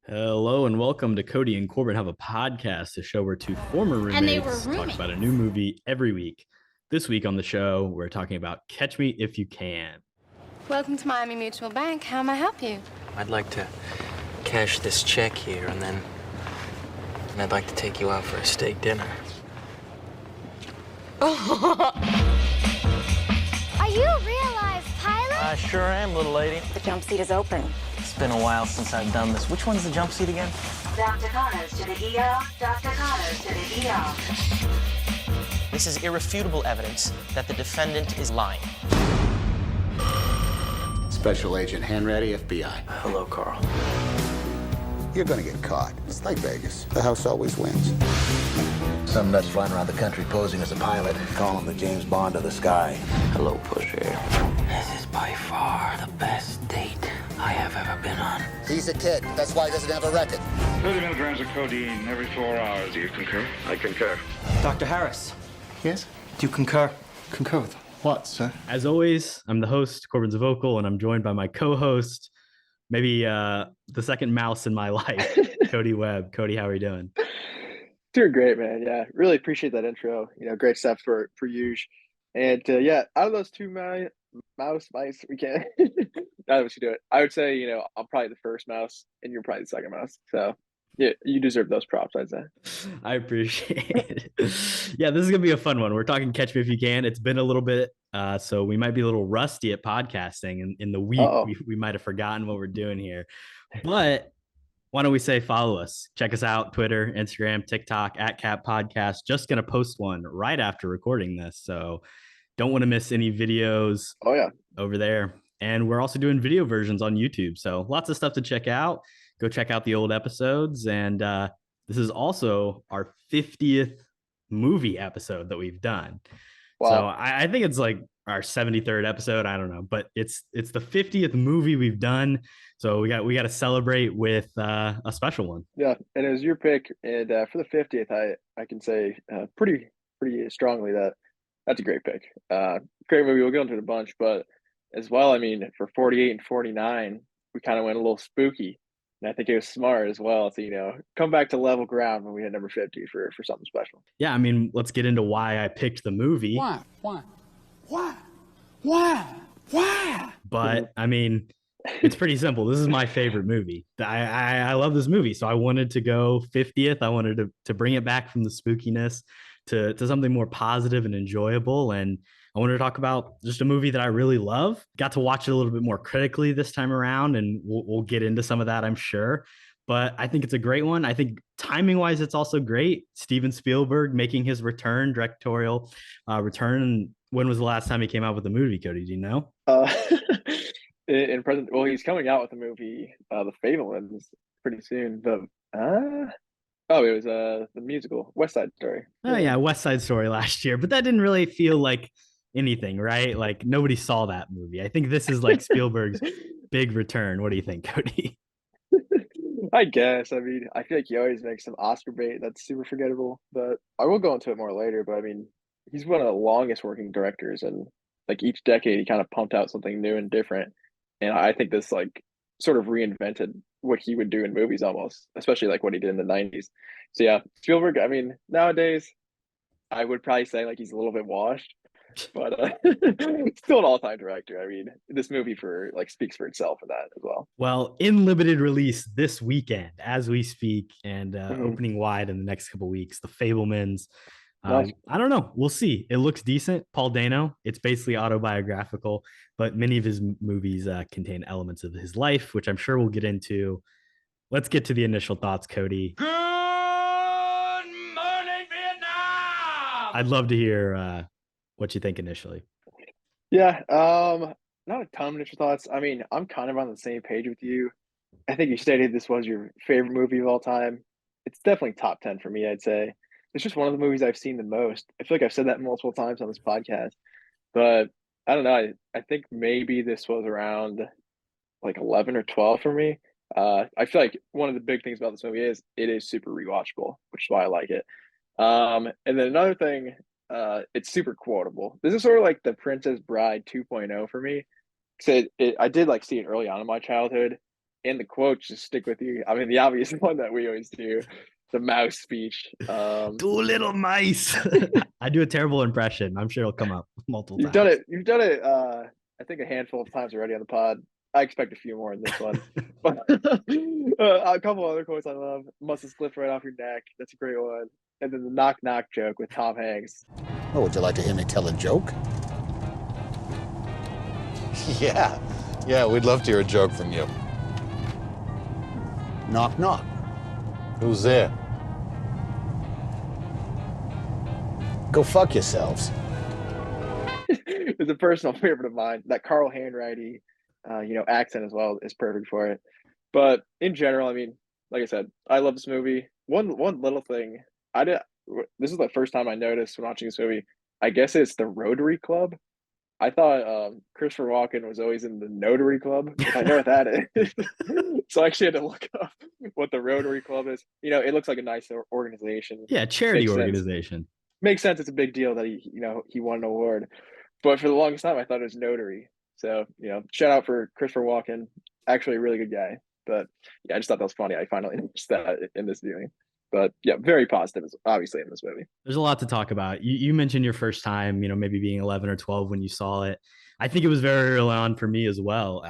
Hello and welcome to Kody and Korbin Have a Podcast, a show where two former roommates talk about a new movie every week. This week on the show, we're talking about Catch Me If You Can. Welcome to Miami Mutual Bank. How may I help you? I'd like to cash this check here, and I'd like to take you out for a steak dinner. Are you a real-life pilot? I sure am, little lady. The jump seat is open. It's been a while since I've done this. Which one's the jump seat again? Dr. Connors to the ER. Dr. Connors to the ER. This is irrefutable evidence that the defendant is lying. Special Agent Hanratty, FBI. Hello, Carl. You're gonna get caught. It's like Vegas. The house always wins. Some nuts flying around the country posing as a pilot, call him the James Bond of the sky. Hello, Pusher. This is by far the best date I have ever been on. He's a kid. That's why he doesn't have a record. 30 milligrams of codeine every 4 hours. Do you concur? I concur. Dr. Harris, Yes? do you concur? Concur with what, sir? As always, I'm the host, Corbin's a vocal, and I'm joined by my co-host, maybe the second mouse in my life, Cody Webb. Cody, how are you doing? Doing great, man. Yeah, really appreciate that intro. Great stuff for Yuge. And yeah, out of those two mice, we can't. Now that we should do it, I would say I'm probably the first mouse, and you're probably the second mouse. So yeah, you deserve those props, I'd say. I appreciate it. Yeah, this is gonna be a fun one. We're talking Catch Me If You Can. It's been a little bit, so we might be a little rusty at podcasting. In the week, we might have forgotten what we're doing here, but why don't we say follow us? Check us out, Twitter, Instagram, TikTok, at KHAP Podcast. Just going to post one right after recording this. So don't want to miss any videos over there. And we're also doing video versions on YouTube. So lots of stuff to check out. Go check out the old episodes. And this is also our 50th movie episode that we've done. Wow. So I think it's like our 73rd episode. I don't know, but it's the 50th movie we've done. So we got to celebrate with a special one. Yeah, and it was your pick, and for the 50th, I can say pretty strongly that that's a great pick. Great movie. We'll go into it a bunch, but as well, I mean, for 48 and 49, we kind of went a little spooky, and I think it was smart as well to come back to level ground when we had number 50 for something special. Yeah, I mean, let's get into why I picked the movie. Why? But I mean, it's pretty simple. This is my favorite movie. I love this movie. So I wanted to go 50th. I wanted to bring it back from the spookiness to something more positive and enjoyable. And I wanted to talk about just a movie that I really love. Got to watch it a little bit more critically this time around, and we'll get into some of that, I'm sure. But I think it's a great one. I think timing wise, it's also great. Stephen Spielberg making his directorial return. And when was the last time he came out with a movie, Cody? Do you know? In present, well, he's coming out with a movie, The Fablemans, pretty soon. But it was the musical West Side Story. Oh yeah, West Side Story last year, but that didn't really feel like anything, right? Like nobody saw that movie. I think this is like Spielberg's big return. What do you think, Cody? I guess. I mean, I feel like he always makes some Oscar bait that's super forgettable. But I will go into it more later. But I mean, he's one of the longest working directors, and like each decade, he kind of pumped out something new and different. And I think this like sort of reinvented what he would do in movies almost, especially like what he did in the 90s. So yeah, Spielberg, I mean, nowadays, I would probably say like he's a little bit washed, but still an all-time director. I mean, this movie speaks for itself in that as well. Well, in limited release this weekend as we speak, and opening wide in the next couple of weeks, The Fablemans. Nice. I don't know. We'll see. It looks decent. Paul Dano. It's basically autobiographical, but many of his movies contain elements of his life, which I'm sure we'll get into. Let's get to the initial thoughts, Cody. Good morning, Vietnam! I'd love to hear what you think initially. Yeah, not a ton of initial thoughts. I mean, I'm kind of on the same page with you. I think you stated this was your favorite movie of all time. It's definitely top 10 for me, I'd say. It's just one of the movies I've seen the most. I feel like I've said that multiple times on this podcast, but I don't know. I think maybe this was around like 11 or 12 for me. I feel like one of the big things about this movie is it is super rewatchable, which is why I like it. And then another thing, it's super quotable. This is sort of like the Princess Bride 2.0 for me. So I did like see it early on in my childhood, and the quotes just stick with you. I mean, the obvious one that we always do, the mouse speech. Two little mice. I do a terrible impression. I'm sure it'll come up multiple You've times. done it. You've done it. I think a handful of times already on the pod. I expect a few more in this one. But a couple other quotes I love. Must have slipped right off your neck. That's a great one. And then the knock knock joke with Tom Hanks. Oh, would you like to hear me tell a joke? Yeah, we'd love to hear a joke from you. Knock, knock. Who's there? Go fuck yourselves. It's a personal favorite of mine. That Carl Handwriting, accent as well is perfect for it. But in general, I mean, like I said, I love this movie. One little thing this is the first time I noticed when watching this movie. I guess it's the Rotary Club. I thought Christopher Walken was always in the Notary Club, which I know what that is. So I actually had to look up what the Rotary Club is. It looks like a nice organization. Yeah, charity organization. Makes sense. It's a big deal that he won an award. But for the longest time, I thought it was Notary. So, shout out for Christopher Walken. Actually a really good guy. But yeah, I just thought that was funny. I finally noticed that in this viewing. But yeah, very positive, obviously, in this movie. There's a lot to talk about. You mentioned your first time, maybe being 11 or 12 when you saw it. I think it was very early on for me as well.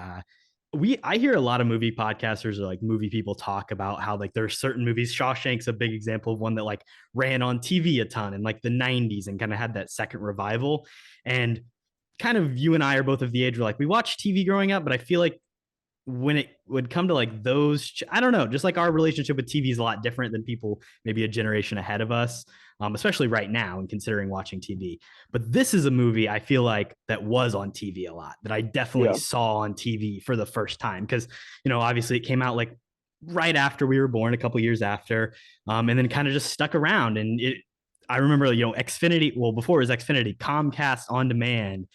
I hear a lot of movie podcasters or like movie people talk about how like there are certain movies. Shawshank's a big example of one that like ran on TV a ton in like the 90s and kind of had that second revival. And kind of you and I are both of the age where like we watched TV growing up, but I feel like when it would come to like those, I don't know, just like our relationship with TV is a lot different than people maybe a generation ahead of us, especially right now and considering watching TV. But this is a movie I feel like that was on TV a lot, that I definitely saw on TV for the first time. Because, obviously it came out like right after we were born, a couple years after, and then kind of just stuck around. And I remember, Xfinity, well, before it was Xfinity, Comcast On Demand,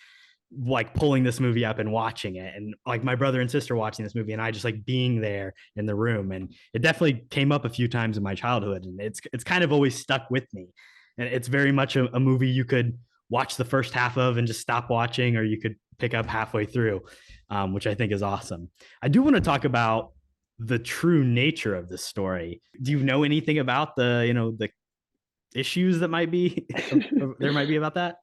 like pulling this movie up and watching it, and like my brother and sister watching this movie and I just like being there in the room. And it definitely came up a few times in my childhood, and it's kind of always stuck with me. And it's very much a movie you could watch the first half of and just stop watching, or you could pick up halfway through, which I think is awesome. I do want to talk about the true nature of this story. Do you know anything about the issues that might be there might be about that?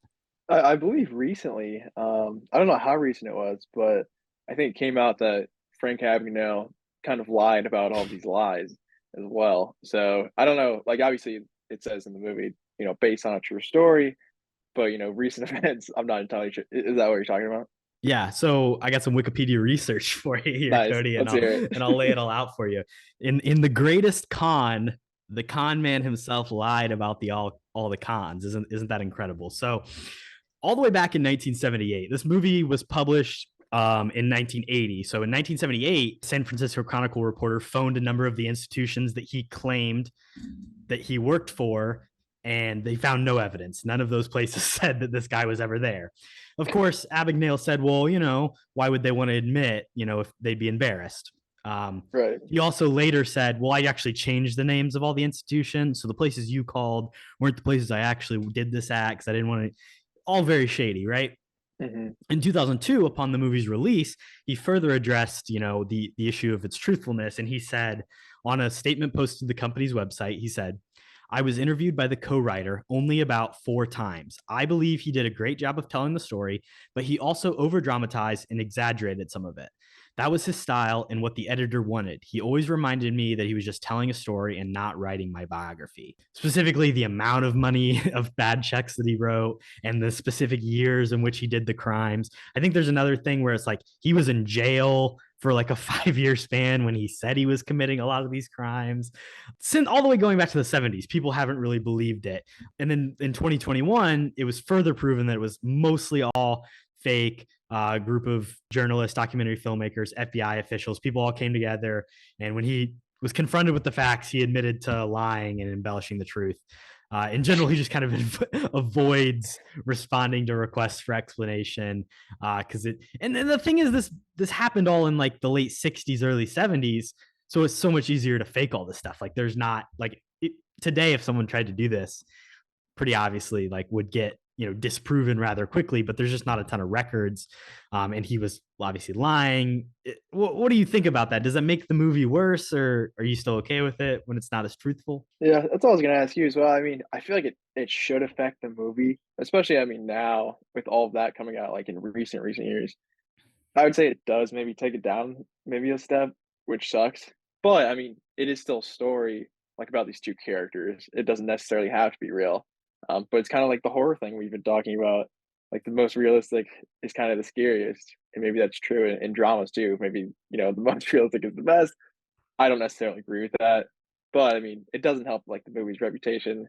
I believe recently, I don't know how recent it was, but I think it came out that Frank Abagnale kind of lied about all these lies as well. So I don't know, like obviously it says in the movie, based on a true story, but recent events, I'm not entirely sure. Is that what you're talking about? Yeah, so I got some Wikipedia research for you here, Nice. Kody, and I'll lay it all out for you. In The Greatest Con, the con man himself lied about all the cons. Isn't that incredible? So all the way back in 1978, this movie was published in 1980. So in 1978, San Francisco Chronicle reporter phoned a number of the institutions that he claimed that he worked for, and they found no evidence. None of those places said that this guy was ever there. Of course, Abagnale said, well, why would they want to admit, if they'd be embarrassed? Right. He also later said, well, I actually changed the names of all the institutions. So the places you called weren't the places I actually did this at, because I didn't want to. All very shady, right? Mm-hmm. In 2002, upon the movie's release, he further addressed, the issue of its truthfulness. And he said, on a statement posted to the company's website, he said, I was interviewed by the co-writer only about 4 times. I believe he did a great job of telling the story, but he also over-dramatized and exaggerated some of it. That was his style and what the editor wanted. He always reminded me that he was just telling a story and not writing my biography. Specifically, the amount of money of bad checks that he wrote and the specific years in which he did the crimes. I think there's another thing where it's like he was in jail for like a 5-year span when he said he was committing a lot of these crimes. Since all the way going back to the 70s, people haven't really believed it. And then in 2021, it was further proven that it was mostly all fake. Group of journalists, documentary filmmakers, FBI officials, people all came together. And when he was confronted with the facts, he admitted to lying and embellishing the truth. In general, he just kind of avoids responding to requests for explanation. And the thing is, this happened all in like the late 60s, early 70s. So it's so much easier to fake all this stuff. Like there's not like today, if someone tried to do this, pretty obviously like would get disproven rather quickly, but there's just not a ton of records. And he was obviously lying. What do you think about that? Does that make the movie worse, or are you still okay with it when it's not as truthful? Yeah, that's all I was gonna ask you as well. I mean, I feel like it should affect the movie, especially, I mean, now with all of that coming out like in recent years. I would say it does maybe take it down maybe a step, which sucks. But I mean, it is still a story like about these two characters. It doesn't necessarily have to be real. But it's kind of like the horror thing we've been talking about. Like the most realistic is kind of the scariest, and maybe that's true in dramas too. Maybe the most realistic is the best. I don't necessarily agree with that, but I mean, it doesn't help like the movie's reputation.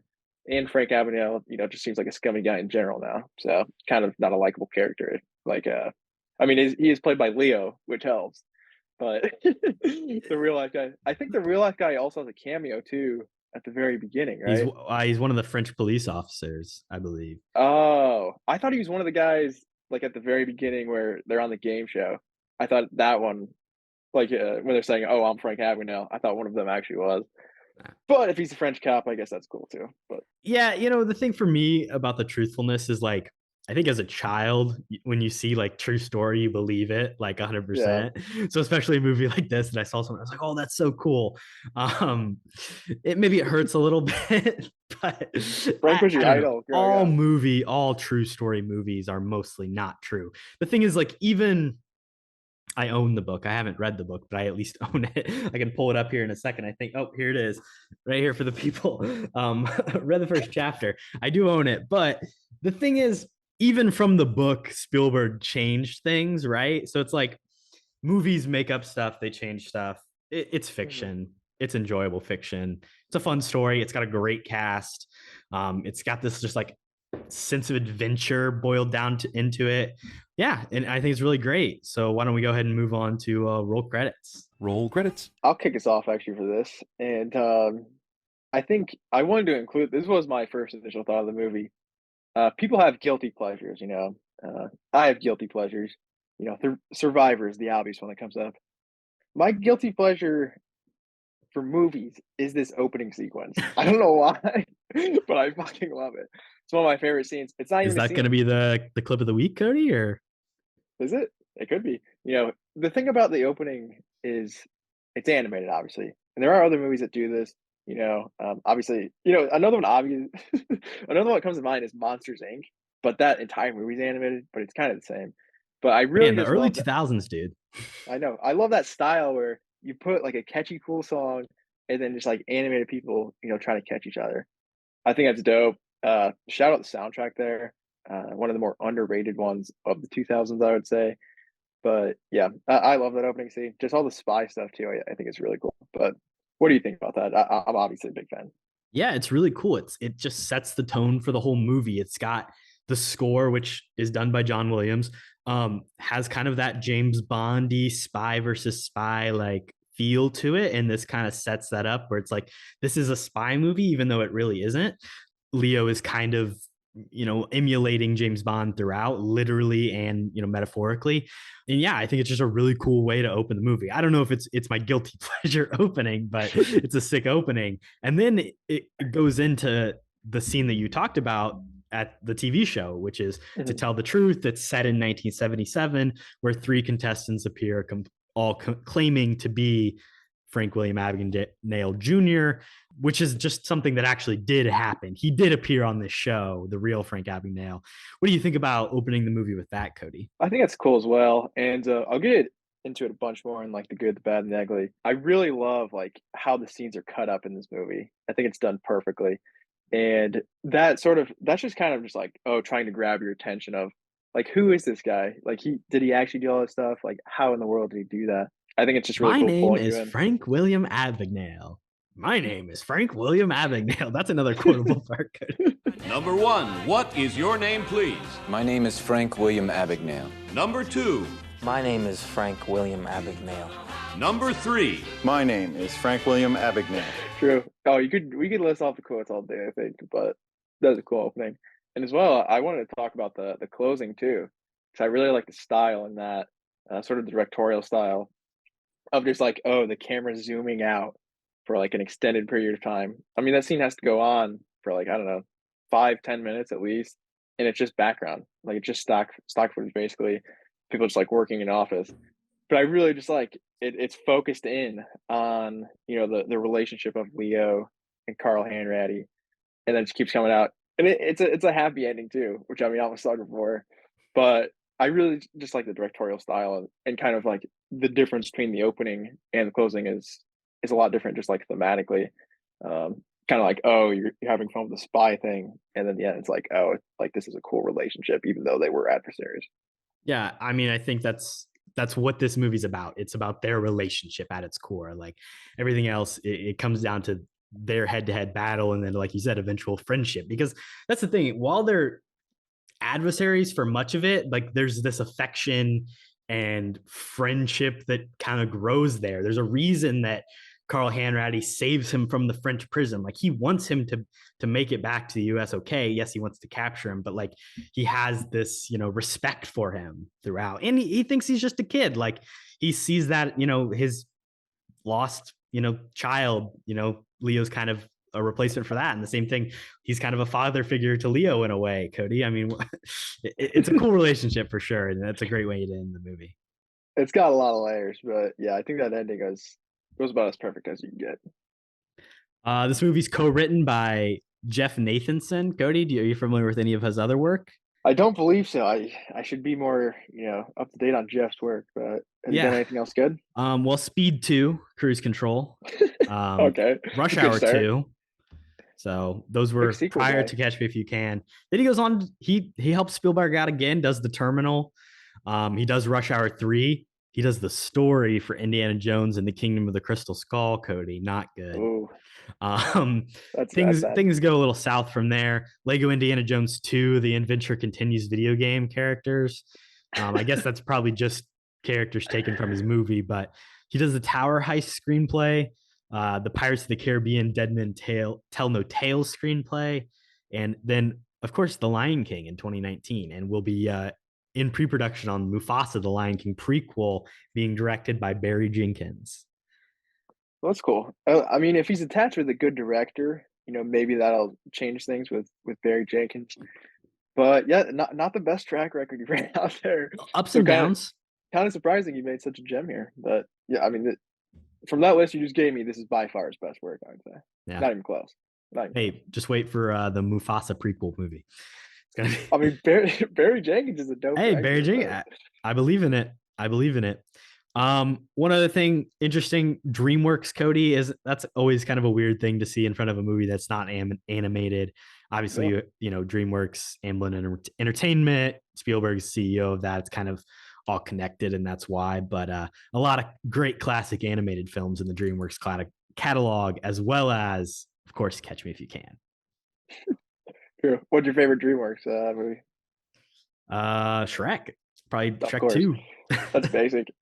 And Frank Abagnale, just seems like a scummy guy in general now. So kind of not a likable character. Like, I mean, he is played by Leo, which helps. But the real life guy, I think the real life guy also has a cameo too at the very beginning, right? He's one of the French police officers, I believe. Oh, I thought he was one of the guys like at the very beginning where they're on the game show. I thought that one, like when they're saying, "Oh, I'm Frank Abagnale," I thought one of them actually was. But if he's a French cop, I guess that's cool too. But yeah, the thing for me about the truthfulness is like, I think as a child, when you see like true story, you believe it like 100%. So especially a movie like this that I saw someone, I was like, oh, that's so cool. Maybe it hurts a little bit, but Frank was your idol. All true story movies are mostly not true. The thing is, like, even I own the book. I haven't read the book, but I at least own it. I can pull it up here in a second. I think, oh, here it is, right here for the people. Read the first chapter. I do own it, but the thing is, even from the book, Spielberg changed things, right? So it's like movies make up stuff, they change stuff. It's fiction. It's enjoyable fiction. It's a fun story. It's got a great cast. It's got this just like sense of adventure boiled down into it. Yeah, and I think it's really great. So why don't we go ahead and move on to roll credits? Roll credits. I'll kick us off actually for this. And I think I wanted to include, this was my first initial thought of the movie. People have guilty pleasures, I have guilty pleasures. Survivor's the obvious one that comes up. My guilty pleasure for movies is this opening sequence. I don't know why, but I fucking love it. It's one of my favorite scenes. It's not even. Is that going to be the clip of the week, Kody, or is it? It could be. The thing about the opening is it's animated, obviously, and there are other movies that do this. Obviously, another one obvious, another one that comes to mind is Monsters Inc. But that entire movie's animated, but it's kind of the same. But I really in the early 2000s, dude. I know. I love that style where you put like a catchy, cool song, and then just like animated people, trying to catch each other. I think that's dope. Shout out the soundtrack there. One of the more underrated ones of the 2000s, I would say. But yeah, I love that opening scene. Just all the spy stuff too. I think it's really cool. But what do you think about that? I'm obviously a big fan. Yeah, it's really cool. It just sets the tone for the whole movie. It's got the score, which is done by John Williams, has kind of that James Bondy spy versus spy like feel to it. And this kind of sets that up where it's like, this is a spy movie, even though it really isn't. Leo is kind of, emulating James Bond throughout, literally and, metaphorically. And yeah, I think it's just a really cool way to open the movie. I don't know if it's my guilty pleasure opening, but it's a sick opening. And then it goes into the scene that you talked about at the TV show, which is To Tell the Truth. It's set in 1977, where three contestants appear, all claiming to be Frank William Abagnale Jr., which is just something that actually did happen. He did appear on this show, the real Frank Abagnale. What do you think about opening the movie with that, Kody? I think that's cool as well. And I'll get into it a bunch more in like the good, the bad, and the ugly. I really love like how the scenes are cut up in this movie. I think it's done perfectly. And that's just kind of just like, trying to grab your attention of like, who is this guy? Like did he actually do all this stuff? Like how in the world did he do that? I think it's just really cool. My name is Frank William Abagnale. My name is Frank William Abagnale. That's another quotable part. Number 1, what is your name, please? My name is Frank William Abagnale. Number 2. My name is Frank William Abagnale. Number 3. My name is Frank William Abagnale. True. Oh, we could list off the quotes all day, I think, but that's a cool opening. And as well, I wanted to talk about the closing too, because I really like the style in that sort of directorial style of just like, the camera's zooming out for like an extended period of time. I mean, that scene has to go on for like, I don't know, 5-10 minutes at least. and it's just background, like it's just stock footage basically. People just like working in office. But I really just like it's focused in on the relationship of Leo and Carl Hanratty, and then it just keeps coming out, and it's a happy ending too, which I mean I'm a sucker for. But I really just like the directorial style, and kind of like the difference between the opening and the closing is a lot different, just like thematically. Kind of like, oh, you're having fun with the spy thing, and then yeah, it's like, oh, like this is a cool relationship, even though they were adversaries. Yeah, I mean, I think that's what this movie's about. It's about their relationship at its core. Like everything else, it comes down to their head-to-head battle, and then, like you said, eventual friendship. Because that's the thing. While they're adversaries for much of it, like there's this affection and friendship that kind of grows there. There's a reason that Carl Hanratty saves him from the French prison. Like he wants him to make it back to the US. Okay. Yes, he wants to capture him, but like he has this, respect for him throughout. And he thinks he's just a kid. Like he sees that, his lost, child, Leo's kind of a replacement for that. And the same thing, he's kind of a father figure to Leo in a way, Kody. I mean, it's a cool relationship for sure. And that's a great way to end the movie. It's got a lot of layers, but yeah, I think that ending was about as perfect as you can get. This movie's co-written by Jeff Nathanson. Kody, are you familiar with any of his other work? I don't believe so. I should be more, up to date on Jeff's work, but has he done anything else good? Well, Speed 2, Cruise Control. Okay. Rush Hour 2. So those were prior to Catch Me If You Can. Then he goes on, he helps Spielberg out again, does The Terminal. He does Rush Hour 3. He does the story for Indiana Jones and the Kingdom of the Crystal Skull, Kody. Not good. Ooh. Things go a little south from there. Lego Indiana Jones 2, The Adventure Continues video game characters. I guess that's probably just characters taken from his movie, but he does the Tower Heist screenplay, the Pirates of the Caribbean Dead Men Tell No Tales screenplay, and then, of course, The Lion King in 2019, and will be in pre-production on Mufasa, the Lion King prequel, being directed by Barry Jenkins. Well, that's cool. I mean, if he's attached with a good director, maybe that'll change things with Barry Jenkins. But yeah, not the best track record you ran out there. Ups and downs. Kind of surprising you made such a gem here. But yeah, I mean, from that list you just gave me, this is by far his best work, I would say. Yeah. Not even close. Just wait for the Mufasa prequel movie. I mean, Barry Jenkins is a dope. Hey, Barry Jenkins, I believe in it. One other thing interesting, DreamWorks, Kody, is that's always kind of a weird thing to see in front of a movie that's not animated. Obviously, DreamWorks, Amblin Entertainment, Spielberg's CEO of that. It's kind of all connected, and that's why. But a lot of great classic animated films in the DreamWorks catalog, as well as, of course, Catch Me If You Can. True. What's your favorite DreamWorks movie? Shrek. Probably Shrek 2. That's basic.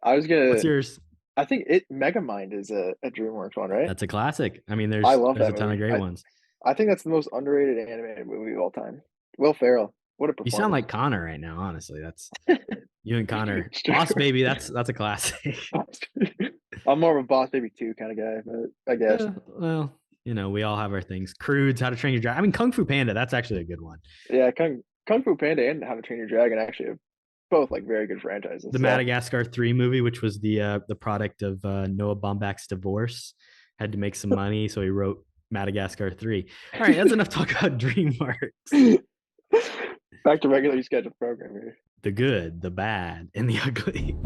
What's yours? I think Megamind is a DreamWorks one, right? That's a classic. I mean, there's a ton of great ones. I think that's the most underrated animated movie of all time. Will Ferrell. What a performance. You sound like Connor right now, honestly. That's you and Connor. Boss Baby, that's a classic. I'm more of a Boss Baby 2 kind of guy, but I guess. Well, we all have our things. Croods, How to Train Your Dragon. I mean, Kung Fu Panda, that's actually a good one. Yeah, Kung Fu Panda and How to Train Your Dragon actually have both like very good franchises. The Madagascar 3 movie, which was the product of Noah Baumbach's divorce, had to make some money, so he wrote Madagascar 3. All right, that's enough talk about DreamWorks. Back to regularly scheduled program here. The good, the bad, and the ugly.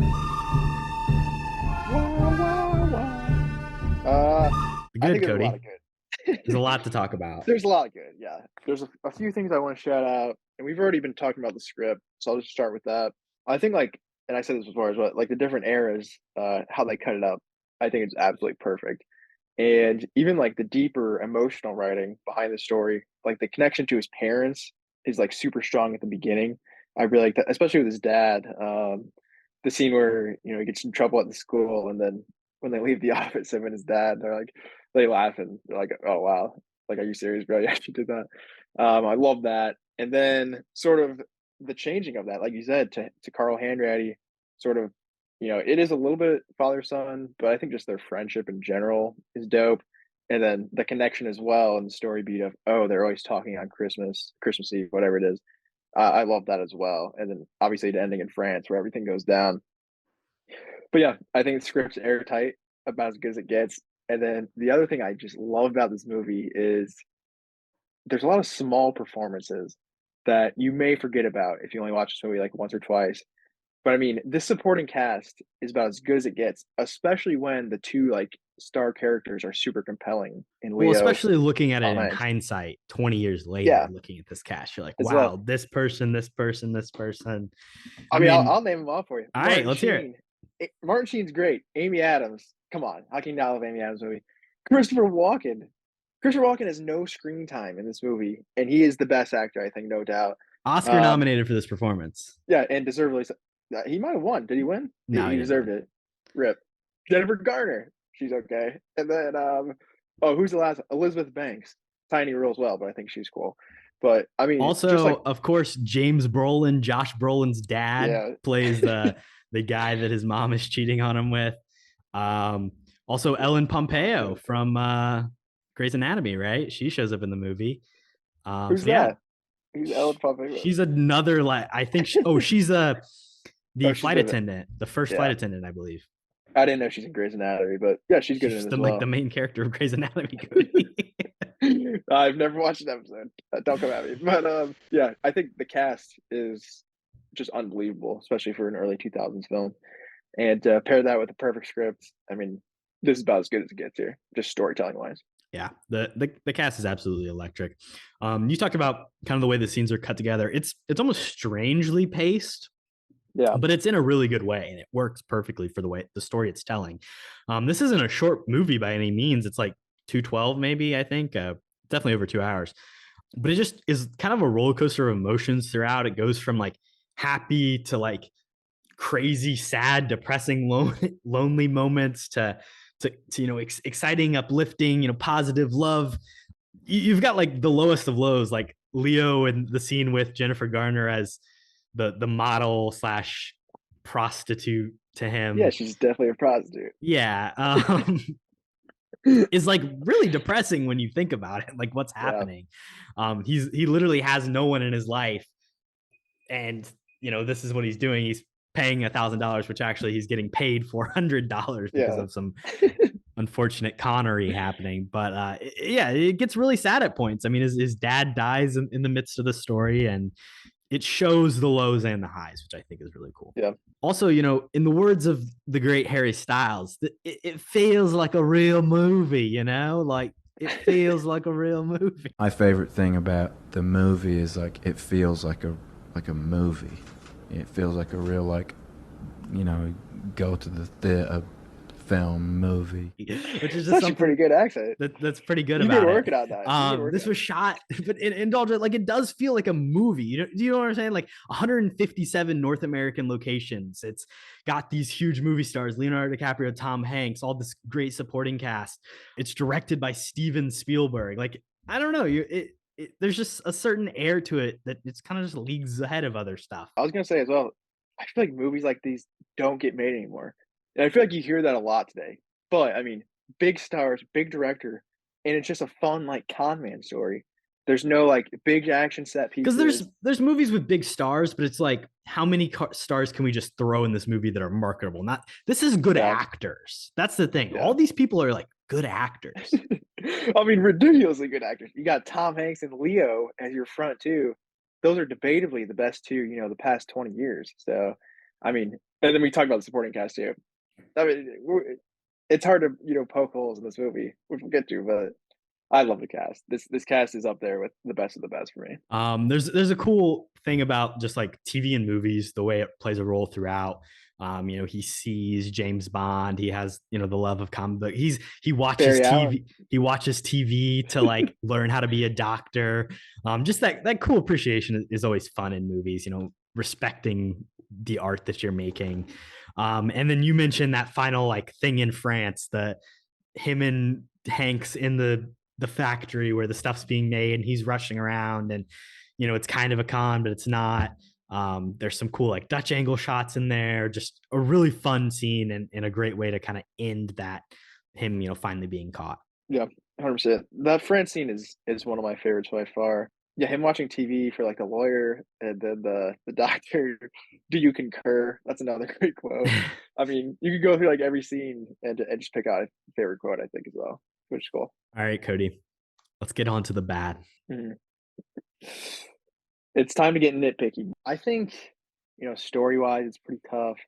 The good, Kody. There's a lot to talk about. There's a lot of good, yeah. There's a few things I want to shout out, and we've already been talking about the script, so I'll just start with that. I think, and I said this before as well, the different eras, how they cut it up, I think it's absolutely perfect. And even the deeper emotional writing behind the story, the connection to his parents is super strong at the beginning. I really like that, especially with his dad. The scene where he gets in trouble at the school, and then when they leave the office, him and his dad, they laugh and they're like, "Oh wow, are you serious, bro? You actually did that." I love that. And then sort of the changing of that, like you said, to Carl Hanratty, sort of, it is a little bit father-son, but I think just their friendship in general is dope. And then the connection as well, and the story beat of, oh, they're always talking on Christmas Eve, whatever it is. I love that as well. And then obviously the ending in France where everything goes down. But yeah, I think the script's airtight, about as good as it gets. And then the other thing I just love about this movie is there's a lot of small performances that you may forget about if you only watch this movie like once or twice. But I mean, this supporting cast is about as good as it gets, especially when the two like star characters are super compelling in Leo. Well, especially looking at it in Hanks. hindsight, 20 years later, looking at this cast, you're like, As wow, well. this person, this person, this person. I mean, I'll name them all for you. All right, let's hear it. Martin Sheen's great. Amy Adams, come on, how can you not love Amy Adams movie? Christopher Walken. Christopher Walken has no screen time in this movie, and he is the best actor, I think, no doubt. Oscar nominated for this performance. Yeah, and deservedly. He might have won. Did he win? No, he deserved it. Rip. Jennifer Garner. She's okay. And then, who's the last? Elizabeth Banks. Tiny role as well, but I think she's cool. But I mean, also, of course, James Brolin, Josh Brolin's dad, plays the guy that his mom is cheating on him with. Also, Ellen Pompeo from Grey's Anatomy, right? She shows up in the movie. Who's that? Who's Ellen Pompeo? She's another I think. She's the flight attendant, the first flight attendant, I believe. I didn't know she's in Grey's Anatomy, but yeah, she's good in it as well. Like the main character of Grey's Anatomy. I've never watched an episode. Don't come at me. But yeah, I think the cast is just unbelievable, especially for an early 2000s film. And pair that with the perfect script. I mean, this is about as good as it gets here, just storytelling wise. Yeah, the cast is absolutely electric. You talked about kind of the way the scenes are cut together. It's almost strangely paced. Yeah, but it's in a really good way, and it works perfectly for the story it's telling. This isn't a short movie by any means. It's like 212, maybe, I think, definitely over 2 hours. But it just is kind of a roller coaster of emotions throughout. It goes from like happy to like crazy, sad, depressing, lonely moments to exciting, uplifting, positive love. You've got like the lowest of lows, like Leo and the scene with Jennifer Garner as the model / prostitute to him. Yeah, she's definitely a prostitute. Yeah. Is like really depressing when you think about it, like what's happening. He literally has no one in his life, and this is what he's doing. He's paying $1,000, which actually he's getting paid $400 because of some unfortunate connery happening. But it gets really sad at points. I mean, his dad dies in the midst of the story, and it shows the lows and the highs, which I think is really cool. Yeah. Also, in the words of the great Harry Styles, it feels like a real movie, like it feels like a real movie. My favorite thing about the movie is like it feels like a movie. It feels like a real go to the theater film movie, which is just a pretty good accent. That's pretty good. You've about been working on that. This was shot, but in Indulgent, like it does feel like a movie. Do you know what I'm saying? Like 157 North American locations. It's got these huge movie stars: Leonardo DiCaprio, Tom Hanks, all this great supporting cast. It's directed by Stephen Spielberg. Like I don't know, there's just a certain air to it that it's kind of just leagues ahead of other stuff. I was gonna say as well, I feel like movies like these don't get made anymore. And I feel like you hear that a lot today. But I mean, big stars, big director, and it's just a fun like con man story. There's no like big action set pieces. Because there's movies with big stars, but it's like how many stars can we just throw in this movie that are marketable? This is good actors. That's the thing. All these people are like good actors. I mean, ridiculously good actors. You got Tom Hanks and Leo as your front two. Those are debatably the best two, the past 20 years. So, I mean, and then we talk about the supporting cast too. I mean, it's hard to poke holes in this movie, which we'll get to, but I love the cast. This cast is up there with the best of the best for me. There's a cool thing about just like TV and movies, the way it plays a role throughout. He sees James Bond. He has the love of comic book. He watches TV. He watches TV to like learn how to be a doctor. Just that cool appreciation is always fun in movies. Respecting the art that you're making. And then you mentioned that final like thing in France, him and Hanks in the factory where the stuff's being made, and he's rushing around, and it's kind of a con, but it's not. There's some cool like Dutch angle shots in there, just a really fun scene and a great way to kind of end that him finally being caught. Yeah, 100%. That France scene is one of my favorites by far. Yeah, him watching TV for like a lawyer, and then the doctor. Do you concur? That's another great quote. I mean, you could go through like every scene and just pick out a favorite quote. I think as well, which is cool. All right, Kody, let's get on to the bad. Mhm. It's time to get nitpicky. I think, story wise, it's pretty tough.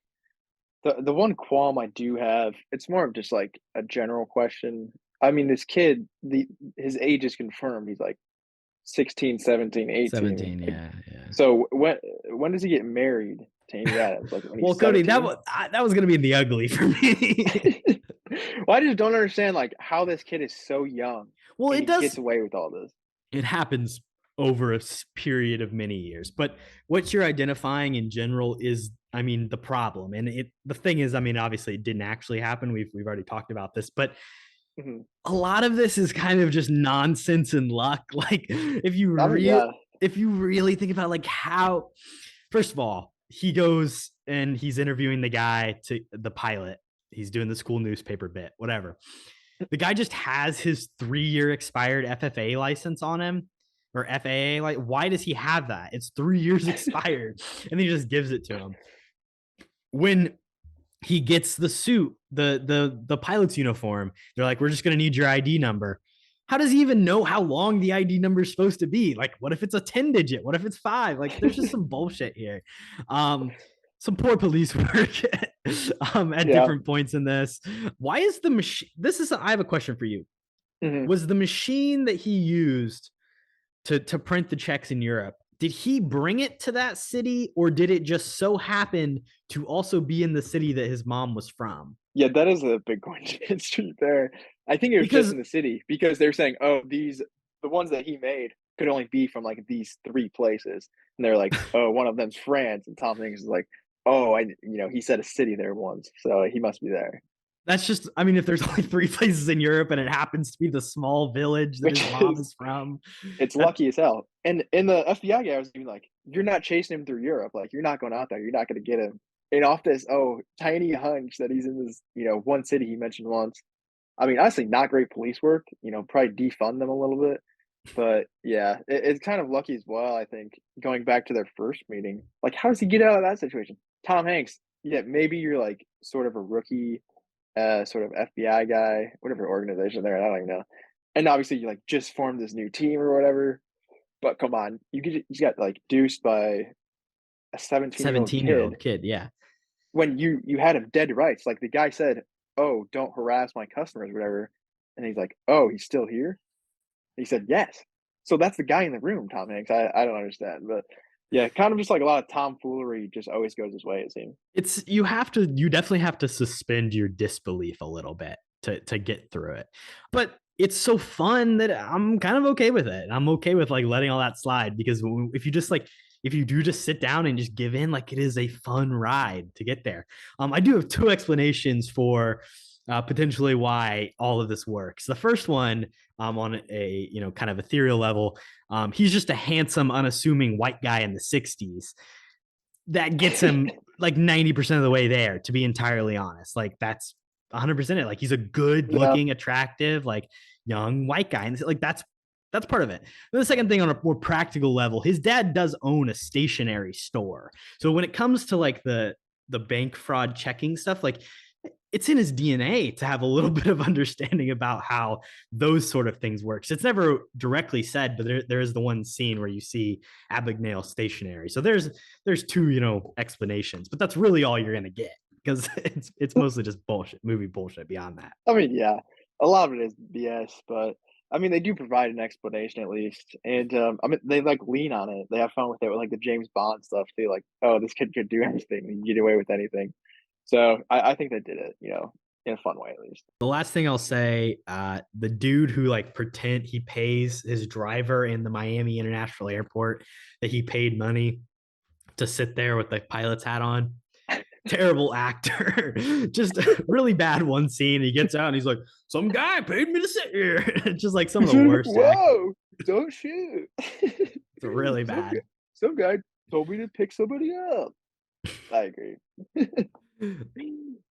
The one qualm I do have, it's more of just like a general question. I mean, this kid, his age is confirmed. He's like 16, 17, 18. 17, Like, yeah. so when does he get married to Amy Adams? Like when Well, he's Kody, 17? that was gonna be in the ugly for me. Well, I just don't understand like how this kid is so young Well, and it he does. gets away with all this. It happens over a period of many years, but what you're identifying in general is, I mean, the problem. And the thing is, I mean, obviously it didn't actually happen. We've already talked about this, but a lot of this is kind of just nonsense and luck. Like if you really think about like how, first of all, he goes and he's interviewing the pilot. He's doing the school newspaper bit, whatever. The guy just has his 3-year expired FFA license on him, or FAA. Like, why does he have that? It's 3 years expired, and he just gives it to him. When he gets the suit, the pilot's uniform, they're like, "We're just gonna need your ID number." How does he even know how long the ID number is supposed to be? Like, what if it's a 10 digit? What if it's 5? Like, there's just some bullshit here. Some poor police work at different points in this. Why is the machine? I have a question for you. Was the machine that he used to print the checks in Europe, did he bring it to that city, or did it just so happen to also be in the city that his mom was from? Yeah, that is a big coincidence there. I think it was just in the city because they're saying, oh, the ones that he made could only be from like these 3 places. And they're like, oh, one of them's France. And Tom Hanks is like, oh, he said a city there once. So he must be there. That's just, I mean, if there's only 3 places in Europe and it happens to be the small village that his mom is from. It's lucky as hell. And in the FBI guy was even like, you're not chasing him through Europe. Like, you're not going out there. You're not going to get him. And off this, tiny hunch that he's in this, one city he mentioned once. I mean, honestly, not great police work. Probably defund them a little bit. But yeah, it's kind of lucky as well, I think, going back to their first meeting. Like, how does he get out of that situation? Tom Hanks, yeah, maybe you're like sort of a rookie, sort of FBI guy, whatever organization they're in, I don't even know. And obviously, you like just formed this new team or whatever. But come on, you got like deuced by a 17-year-old kid, yeah. When you had him dead to rights, like the guy said, "Oh, don't harass my customers," or whatever, and he's like, "Oh, he's still here." He said, "Yes." So that's the guy in the room, Tom Hanks. I don't understand, but yeah, kind of just like a lot of tomfoolery just always goes his way, it seems. You definitely have to suspend your disbelief a little bit to get through it. But it's so fun that I'm kind of okay with it. I'm okay with like letting all that slide, because if you do just sit down and just give in, like, it is a fun ride to get there. I do have 2 explanations for potentially why all of this works. The first one, on a kind of ethereal level, he's just a handsome, unassuming white guy in the 60s. That gets him like 90% of the way there, to be entirely honest. Like, that's 100% it. Like, he's a good looking, attractive, like young white guy. And like, that's part of it. And the second thing, on a more practical level, his dad does own a stationery store. So when it comes to like the bank fraud checking stuff, like, it's in his DNA to have a little bit of understanding about how those sort of things works. It's never directly said, but there is the one scene where you see Abagnale stationery. So there's 2, explanations, but that's really all you're going to get, because it's mostly just movie bullshit beyond that. I mean, yeah, a lot of it is BS, but I mean, they do provide an explanation at least. And I mean, they like lean on it. They have fun with it, with like the James Bond stuff too. Like, oh, this kid could do anything. He can get away with anything. So I think they did it, in a fun way at least. The last thing I'll say, the dude who like he pays his driver in the Miami International Airport that he paid money to sit there with the pilot's hat on. Terrible actor. Just really bad one scene. He gets out and he's like, some guy paid me to sit here. Just like some of the worst. Whoa, don't shoot. It's really bad. Some guy told me to pick somebody up. I agree.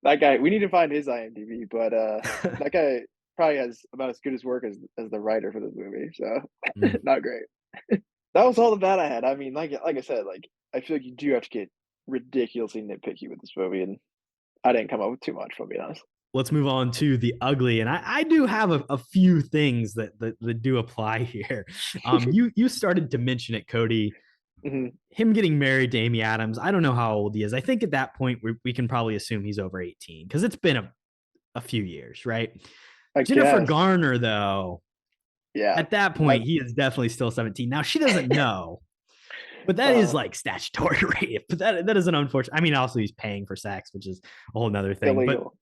That guy, we need to find his IMDb, but that guy probably has about as good as work as the writer for this movie, so not great. That was all the bad I had. I mean, like I said, like I feel like you do have to get ridiculously nitpicky with this movie, and I didn't come up with too much, if I'll be honest. Let's move on to the ugly, and I do have a few things that do apply here. You started to mention it, Kody. Him getting married to Amy Adams. I don't know how old he is. I think at that point we can probably assume he's over 18 because it's been a few years, right? Jennifer Garner, though, at that point he is definitely still 17. Now she doesn't know, but that is like statutory rape. But that is an unfortunate. I mean, also he's paying for sex, which is a whole nother thing. Illegal.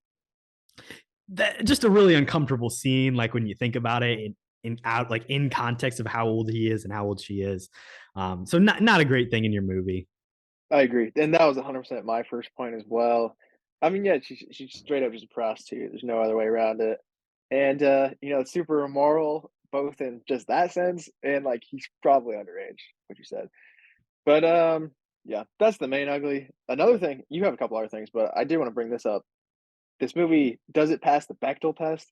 But that just a really uncomfortable scene. Like when you think about it in context of how old he is and how old she is. So not a great thing in your movie. I agree, and that was 100% my first point as well. I mean, yeah, she's straight up just a prostitute. There's no other way around it, and it's super immoral, both in just that sense and like he's probably underage, what you said. But yeah, that's the main ugly. Another thing, you have a couple other things, but I do want to bring this up. This movie, does it pass the Bechdel test?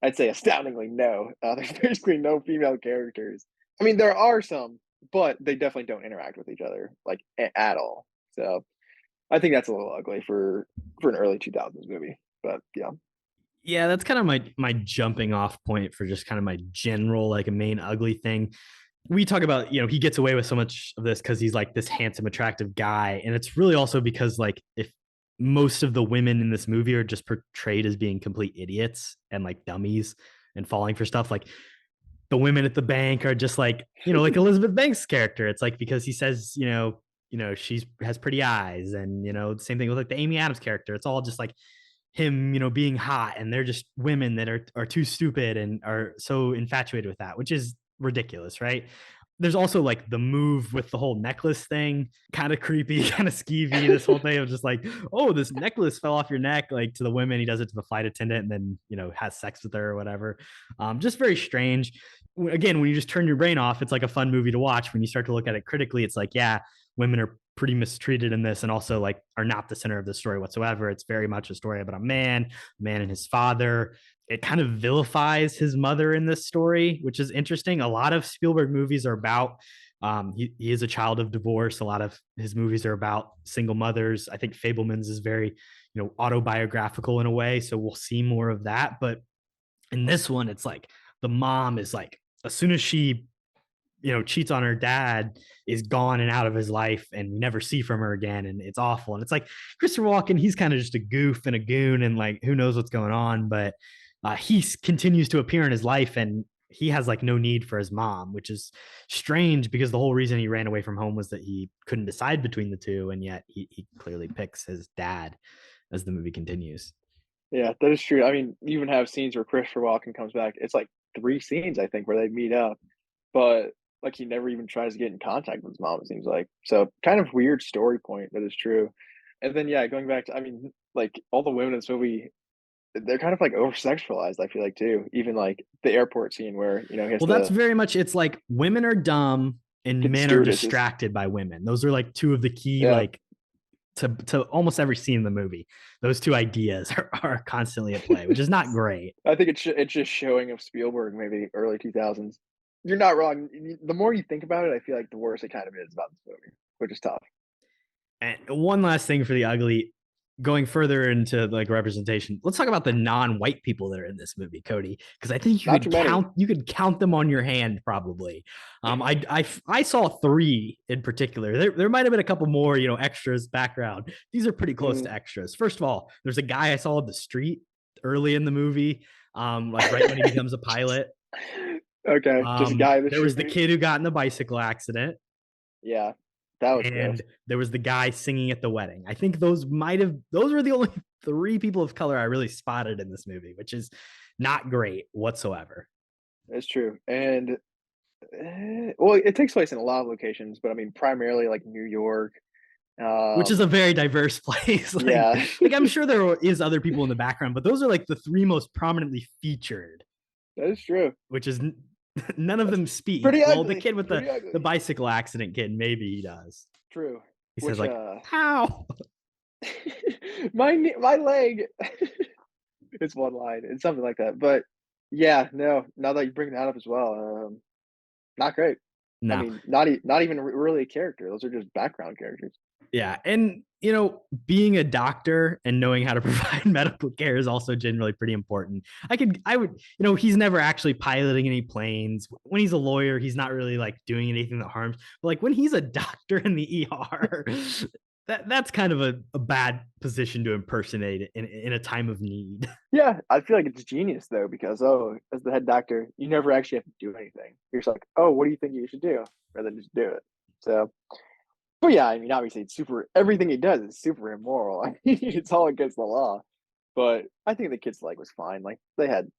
I'd say astoundingly no. There's basically no female characters. I mean, there are some, but they definitely don't interact with each other like at all. So I think that's a little ugly for an early 2000s movie. But yeah, that's kind of my jumping off point for just kind of my general like a main ugly thing. We talk about, he gets away with so much of this because he's like this handsome, attractive guy, and it's really also because like if most of the women in this movie are just portrayed as being complete idiots and like dummies and falling for stuff. Like the women at the bank are just like, like Elizabeth Banks' character. It's like, because he says, she has pretty eyes, and, the same thing with like the Amy Adams character. It's all just like him, being hot, and they're just women that are too stupid and are so infatuated with that, which is ridiculous. Right. There's also like the move with the whole necklace thing, kind of creepy, kind of skeevy. This whole thing of just like, oh, this necklace fell off your neck, like to the women. He does it to the flight attendant and then, has sex with her or whatever. Just very strange. Again, when you just turn your brain off, it's like a fun movie to watch. When you start to look at it critically, it's like, yeah, women are pretty mistreated in this and also like are not the center of the story whatsoever. It's very much a story about a man and his father. It kind of vilifies his mother in this story, which is interesting. A lot of Spielberg movies are about, he is a child of divorce. A lot of his movies are about single mothers. I think Fablemans is very, autobiographical in a way. So we'll see more of that. But in this one, it's like the mom is like, as soon as she, cheats on her dad, is gone and out of his life, and we never see from her again. And it's awful. And it's like Christopher Walken, he's kind of just a goof and a goon, and like, who knows what's going on. But he continues to appear in his life, and he has like no need for his mom, which is strange because the whole reason he ran away from home was that he couldn't decide between the two. And yet he clearly picks his dad as the movie continues. Yeah, that is true. I mean, you even have scenes where Christopher Walken comes back. It's like 3 scenes, I think, where they meet up, but like he never even tries to get in contact with his mom, it seems like. So kind of weird story point, that is true. And then, yeah, going back to, I mean, like all the women in this movie, they're kind of like over sexualized, I feel like, too. Even like the airport scene where, that's very much, it's like women are dumb and men are distracted by women. Those are like 2 of the key, like to almost every scene in the movie. Those 2 ideas are constantly at play, which is not great. I think it's just showing of Spielberg, maybe early 2000s. You're not wrong. The more you think about it, I feel like the worse it kind of is about this movie, which is tough. And one last thing for the ugly, going further into like representation, let's talk about the non-white people that are in this movie, Kody, because I think you could count them on your hand probably. I saw 3 in particular. There might have been a couple more, extras background. These are pretty close to extras. First of all, there's a guy I saw on the street early in the movie, like right when he becomes a pilot. Okay, just a guy. There was the kid who got in the bicycle accident. Yeah, that was. And gross. There was the guy singing at the wedding. I think those were the only 3 people of color I really spotted in this movie, which is not great whatsoever. It's true, and well, it takes place in a lot of locations, but I mean, primarily like New York, which is a very diverse place. Yeah, like I'm sure there is other people in the background, but those are like the 3 most prominently featured. That is true. Which is none of them speak. Pretty well, ugly. The kid with the bicycle accident kid, maybe he does. True. He says like, "How?" my leg. It's one line. It's something like that. But yeah, no. Now that you bring that up as well, not great. I No. mean, not even really a character. Those are just background characters. Yeah. And, being a doctor and knowing how to provide medical care is also generally pretty important. He's never actually piloting any planes. When he's a lawyer, he's not really like doing anything that harms. But like when he's a doctor in the ER, that's kind of a bad position to impersonate in a time of need. Yeah, I feel like it's genius though, because as the head doctor, you never actually have to do anything. You're just like, oh, what do you think you should do? Rather than just do it. So, but yeah, I mean, obviously, everything he does is super immoral. I mean, it's all against the law. But I think the kids was fine. Like they had,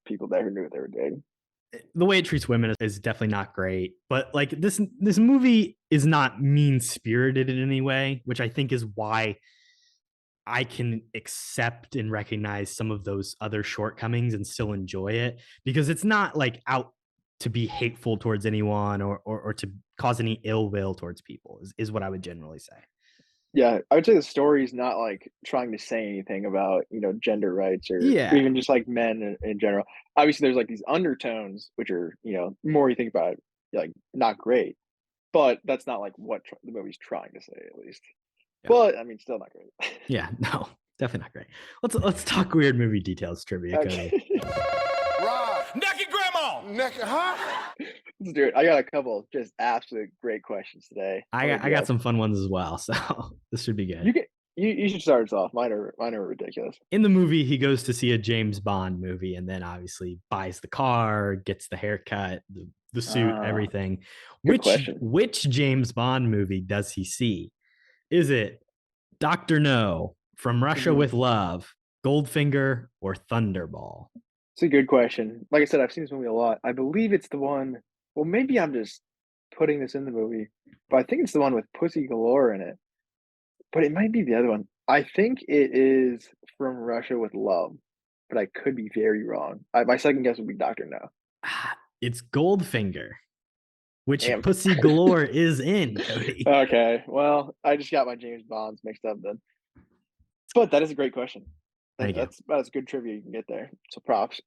people there who knew what they were doing. The way it treats women is definitely not great, but like this movie is not mean spirited in any way, which I think is why I can accept and recognize some of those other shortcomings and still enjoy it, because it's not like out to be hateful towards anyone or to cause any ill will towards people is what I would generally say. Yeah, I would say the story's not like trying to say anything about, gender rights or Yeah. even just like men in general. Obviously, there's like these undertones, which are, the more you think about it, like not great, but that's not like what the movie's trying to say, at least. Yeah. But I mean, still not great. Yeah, no, definitely not great. Let's talk weird movie details trivia. Okay. Rob, naked grandma, naked, huh? Let's do it. I got a couple just absolute great questions today. I got some fun ones as well, so this should be good. You should start us off. Mine are ridiculous. In the movie, he goes to see a James Bond movie and then obviously buys the car, gets the haircut, the suit, everything. Which James Bond movie does he see? Is it Dr. No, From Russia with Love, Goldfinger, or Thunderball? It's a good question. Like I said, I've seen this movie a lot. I believe it's the one. Well, maybe I'm just putting this in the movie, but I think it's the one with Pussy Galore in it. But it might be the other one. I think it is From Russia with Love, but I could be very wrong. My second guess would be Dr. No. It's Goldfinger, which Pussy Galore is in, Kody. Okay, well, I just got my James Bonds mixed up then. But that is a great question. That's about as good trivia you can get there. So props.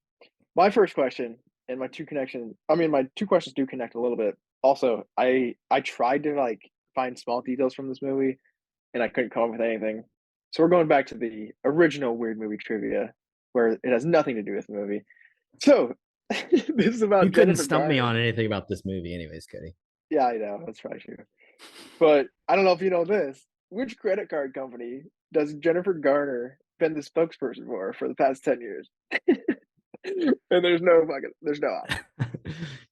My first question and my two questions do connect a little bit. Also, I tried to find small details from this movie and I couldn't come up with anything. So we're going back to the original weird movie trivia where it has nothing to do with the movie. So this is about you couldn't stump me on anything about this movie anyways, Kody. Yeah, I know. That's probably true. But I don't know if you know this. Which credit card company does Jennifer Garner been the spokesperson for the past 10 years? And there's no option.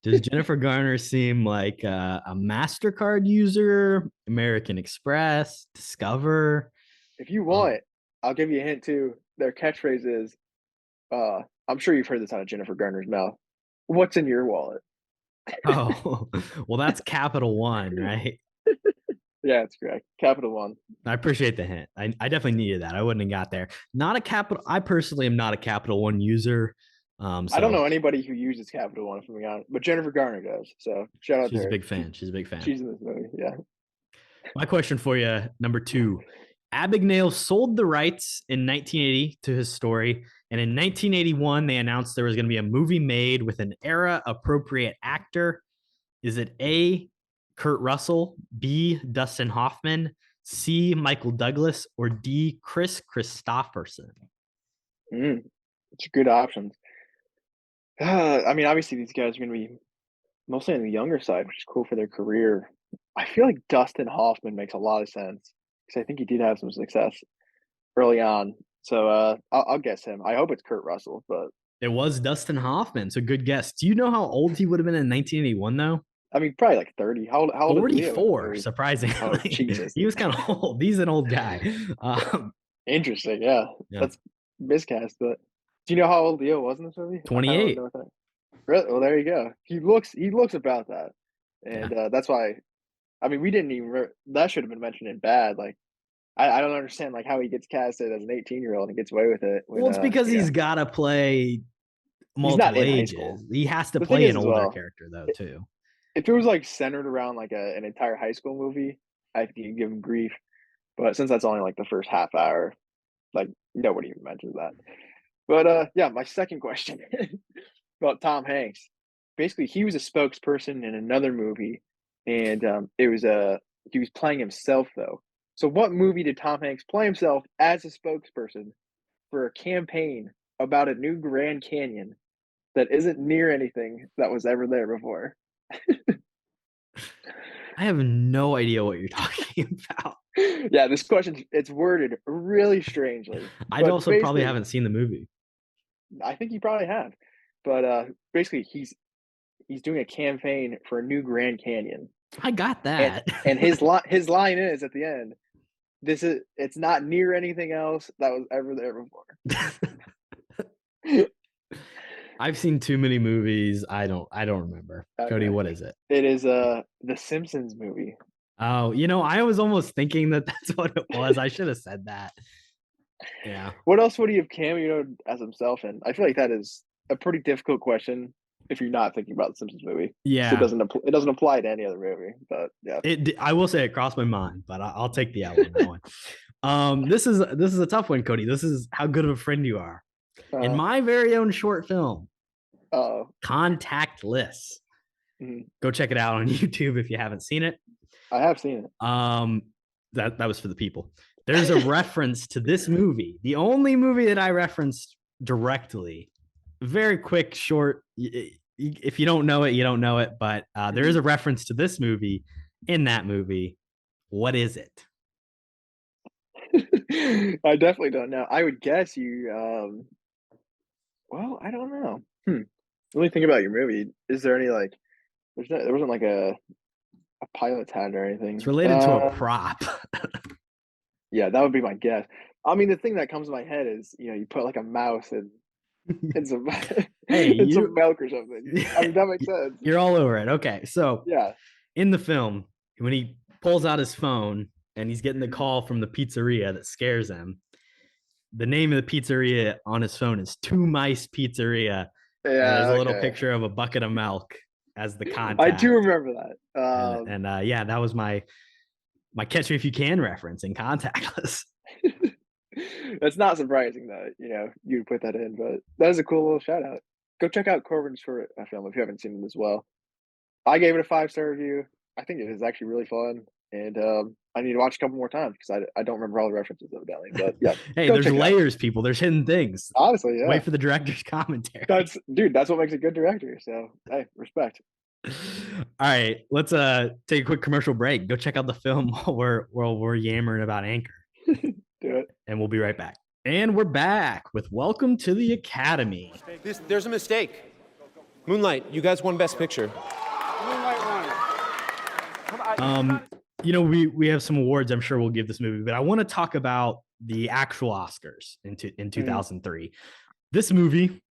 Does Jennifer Garner seem like a MasterCard user, American Express, Discover? If you want, I'll give you a hint too. Their catchphrase is, I'm sure you've heard this out of Jennifer Garner's mouth. What's in your wallet? Oh, well, that's Capital One, right? Yeah, that's correct. Capital One. I appreciate the hint. I definitely needed that. I wouldn't have got there. I personally am not a Capital One user. So I don't know anybody who uses Capital One, if I'm being honest, but Jennifer Garner does. So shout out to her. She's a big fan. She's in this movie. Yeah. My question for you, number 2. Abagnale sold the rights in 1980 to his story. And in 1981, they announced there was going to be a movie made with an era-appropriate actor. Is it A, Kurt Russell, B, Dustin Hoffman, C, Michael Douglas, or D, Chris Christopherson? It's good options. I mean, obviously these guys are going to be mostly on the younger side, which is cool for their career. I feel like Dustin Hoffman makes a lot of sense because I think he did have some success early on. So I'll guess him. I hope it's Kurt Russell, but it was Dustin Hoffman. So good guess. Do you know how old he would have been in 1981 though? I mean, probably like 30. How old 44, surprisingly. Oh, Jesus. He was kind of old. He's an old guy. Interesting, yeah. That's miscast, but do you know how old Leo was in this movie? 28. Really? Well, there you go. He looks about that. And that's why, I mean, we didn't even, that should have been mentioned in Bad. Like, I don't understand like how he gets casted as an 18-year-old and gets away with it. Well, it's because he's got to play multiple ages. He has to play an older character though, too. If it was like centered around like an entire high school movie, I think you give him grief. But since that's only like the first half hour, like nobody even mentions that. But yeah, my second question about Tom Hanks. Basically, he was a spokesperson in another movie and it was he was playing himself though. So what movie did Tom Hanks play himself as a spokesperson for a campaign about a new Grand Canyon that isn't near anything that was ever there before? I have no idea what you're talking about. Yeah, this question, it's worded really strangely. I also probably haven't seen the movie. I think you probably have. But basically he's doing a campaign for a new Grand Canyon. I got that. And his line is at the end, it's not near anything else that was ever there before. I've seen too many movies. I don't remember. Okay. Kody, what is it? It is the Simpsons movie. Oh, I was almost thinking that that's what it was. I should have said that. Yeah. What else would he have cameoed as himself in? I feel like that is a pretty difficult question if you're not thinking about the Simpsons movie. Yeah. So it doesn't apply to any other movie, but yeah. I will say it crossed my mind, but I'll take the L on that one. This is a tough one, Kody. This is how good of a friend you are. In my very own short film, Contactless. Mm-hmm. Go check it out on YouTube if you haven't seen it. I have seen it. That was for the people. There's a reference to this movie, the only movie that I referenced directly. Very quick, short. If you don't know it, you don't know it. But there is a reference to this movie in that movie. What is it? I definitely don't know. I would guess you. Well, I don't know. Let me think about your movie. Is there any like? There wasn't like a pilot's hat or anything. It's related to a prop. Yeah, that would be my guess. I mean, the thing that comes to my head is, you put like a mouse and some some milk or something. I mean, that makes sense. You're all over it. Okay, so yeah, in the film, when he pulls out his phone and he's getting the call from the pizzeria that scares him, the name of the pizzeria on his phone is Two Mice Pizzeria. Yeah, there's a little picture of a bucket of milk as the contact. I do remember that. And yeah, that was my Catch Me If You Can reference in Contactless. That's not surprising that you'd put that in, but that is a cool little shout out. Go check out Korbin's short film if you haven't seen it as well. I gave it a 5-star review. I think it is actually really fun, and I need to watch a couple more times because I don't remember all the references evidently. But yeah, hey, there's layers, people. There's hidden things. Honestly, yeah. Wait for the director's commentary. That's what makes a good director. So hey, respect. All right, let's take a quick commercial break. Go check out the film while we're yammering about Anchor. Do it. And we'll be right back. And we're back with Welcome to the Academy. There's a mistake. Moonlight, you guys won Best Picture. Moonlight won. We have some awards I'm sure we'll give this movie, but I want to talk about the actual Oscars in 2003. This movie